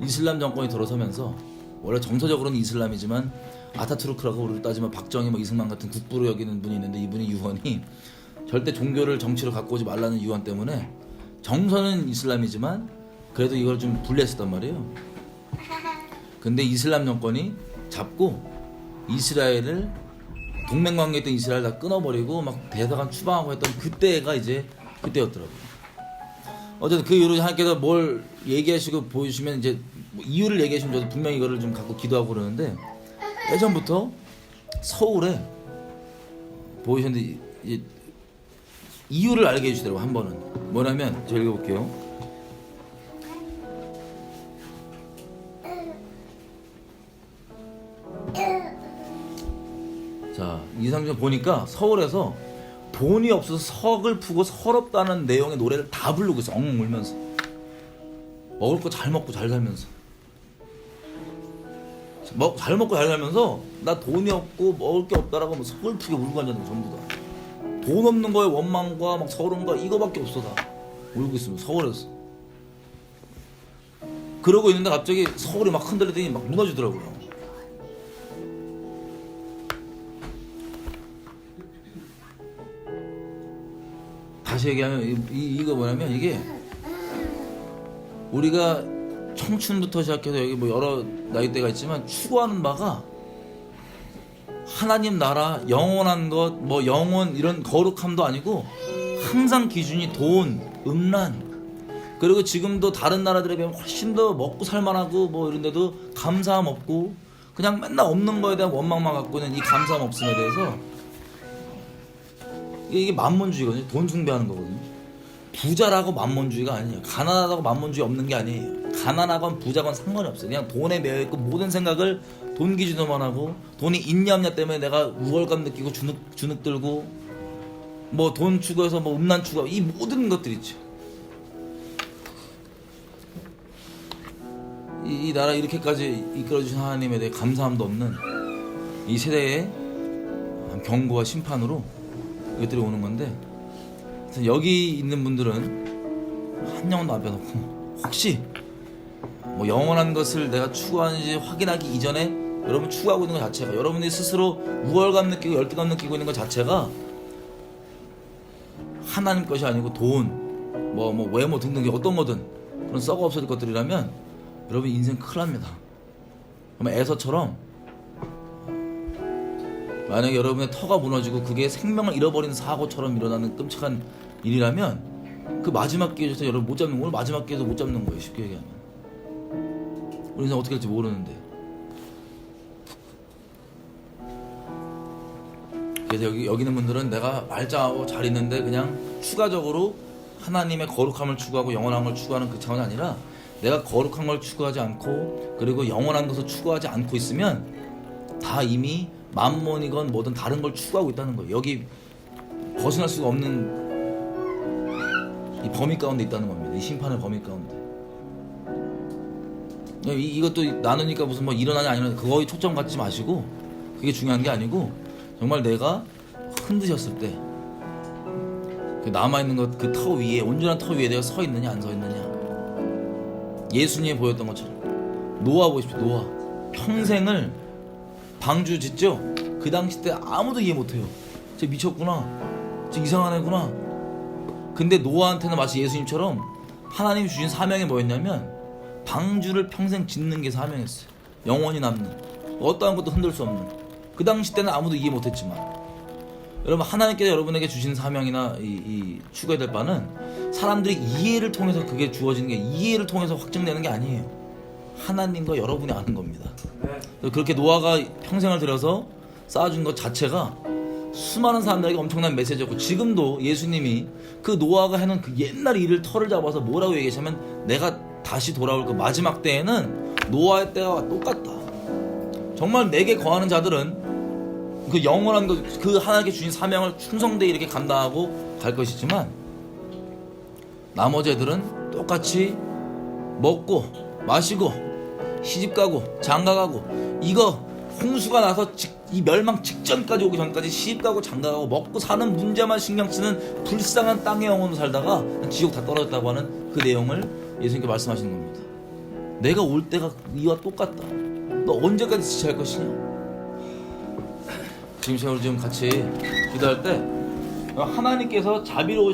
이슬람 정권이 들어서면서 원래 정서적으로는 이슬람이지만 아타투르크라고 우리로 따지면 박정희 뭐 이승만 같은 국부로 여기는 분이 있는데 이분이 유언이 절대 종교를 정치로 갖고 오지 말라는 유언 때문에 정서는 이슬람이지만 그래도 이걸 좀 분리했었단 말이에요. 근데 이슬람 정권이 잡고 이스라엘을 동맹관계했던 이스라엘 다 끊어버리고 막 대사관 추방하고 했던 그때가 이제 그때였더라고요. 어쨌든 그 이후로 하나님께서 뭘 얘기하시고 보여주시면 이제 뭐 이유를 얘기하시면 저도 분명히 이거를 좀 갖고 기도하고 그러는데 예전부터 서울에 보이셨는데 이제 이유를 알게 해주시더라고. 한 번은 뭐냐면 제가 읽어볼게요. 자, 이상준 보니까 서울에서 돈이 없어서 서글프고 서럽다는 내용의 노래를 다 부르고 있어. 엉엉 울면서 먹을 거 잘 먹고 잘 살면서 잘 먹고 잘 살면서 나 돈이 없고 먹을 게 없다라고 뭐 서글프게 울고 앉았는 거 전부 다. 돈 없는 거에 원망과 막 서러움과 이거밖에 없어. 다 울고 있으면 서울에서 그러고 있는데 갑자기 서울이 막 흔들리더니 막 무너지더라고요. 다시 얘기하면 이거 뭐냐면 이게 우리가 청춘부터 시작해서 여기 뭐 여러 나이대가 있지만 추구하는 바가 하나님 나라, 영원한 것, 뭐 영원 이런 거룩함도 아니고 항상 기준이 돈, 음란. 그리고 지금도 다른 나라들에 비하면 훨씬 더 먹고 살만하고 뭐 이런데도 감사함 없고 그냥 맨날 없는 거에 대한 원망만 갖고 있는 이 감사함 없음에 대해서 이게 만몬주의거든요. 돈 숭배하는 거거든요. 부자라고 만몬주의가 아니에요. 가난하다고 만몬주의 없는 게 아니에요. 가난하건 부자건 상관이 없어요. 그냥 돈에 매여 있고 모든 생각을 돈 기준으로만 하고 돈이 있냐 없냐 때문에 내가 우월감 느끼고 주눅 들고 뭐 돈 추구해서 뭐 음란 추구하고 이 모든 것들 있죠. 이 나라 이렇게까지 이끌어주신 하나님에 대해 감사함도 없는 이 세대의 경고와 심판으로 이것들이 오는 건데 여기 있는 분들은 한 영혼도 안 빼놓고 혹시 뭐 영원한 것을 내가 추구하는지 확인하기 이전에 여러분 추구하고 있는 것 자체가 여러분이 스스로 우월감 느끼고 열등감 느끼고 있는 것 자체가 하나님 것이 아니고 돈, 뭐 외모 등등 어떤 거든 그런 썩어 없어질 것들이라면 여러분 인생 큰일 납니다. 그러면 에서처럼 만약에 여러분의 터가 무너지고 그게 생명을 잃어버리는 사고처럼 일어나는 끔찍한 일이라면 그 마지막 기회에서 여러분 못 잡는 오늘 마지막 기회에서 못 잡는 거예요. 쉽게 얘기하면 우리 인생 어떻게 될지 모르는데. 그래서 여기 있는 분들은 내가 말짱하고 잘 있는데 그냥 추가적으로 하나님의 거룩함을 추구하고 영원한 걸 추구하는 그 차원이 아니라 내가 거룩한 걸 추구하지 않고 그리고 영원한 것을 추구하지 않고 있으면 다 이미 만몬이건 뭐든 다른 걸 추구하고 있다는 거예요. 여기 벗어날 수가 없는 이 범위 가운데 있다는 겁니다. 이 심판의 범위 가운데. 이것도 나누니까 무슨 뭐 일어나냐 안 일어나냐 그거에 초점 갖지 마시고 그게 중요한 게 아니고 정말 내가 흔드셨을 때 그 남아있는 것 그 터 위에 온전한 터 위에 내가 서 있느냐 안 서 있느냐 예수님이 보였던 것처럼 노아 보십시오. 노아 평생을 방주 짓죠? 그 당시 때 아무도 이해 못해요. 쟤 미쳤구나. 쟤 이상한 애구나. 근데 노아한테는 마치 예수님처럼 하나님이 주신 사명이 뭐였냐면 방주를 평생 짓는 게 사명이었어요. 영원히 남는 어떠한 것도 흔들 수 없는. 그 당시 때는 아무도 이해 못했지만 여러분 하나님께서 여러분에게 주신 사명이나 이 추구해야 될 바는 사람들이 이해를 통해서 그게 주어지는 게 이해를 통해서 확증되는 게 아니에요. 하나님과 여러분이 아는 겁니다. 그렇게 노아가 평생을 들여서 쌓아준 것 자체가 수많은 사람들에게 엄청난 메시지였고 지금도 예수님이 그 노아가 해놓은 그 옛날 일을 털을 잡아서 뭐라고 얘기하시면 내가 다시 돌아올 그 마지막 때에는 노아의 때와 똑같다. 정말 내게 거하는 자들은 그 영원한 그 하나님께 주신 사명을 충성되게 이렇게 감당하고 갈 것이지만, 나머지 애들은 똑같이 먹고 마시고 시집가고 장가가고, 이거 홍수가 나서 이 멸망 직전까지 오기 전까지 시집가고 장가가고 먹고 사는 문제만 신경쓰는 불쌍한 땅의 영혼으로 살다가 지옥 다 떨어졌다고 하는 그 내용을 예수님께 말씀하시는 겁니다. 내가 올 때가 이와 똑같다. 너 언제까지 지체할 것이냐? 지금 같이 기도할 때 하나님께서 자비로우신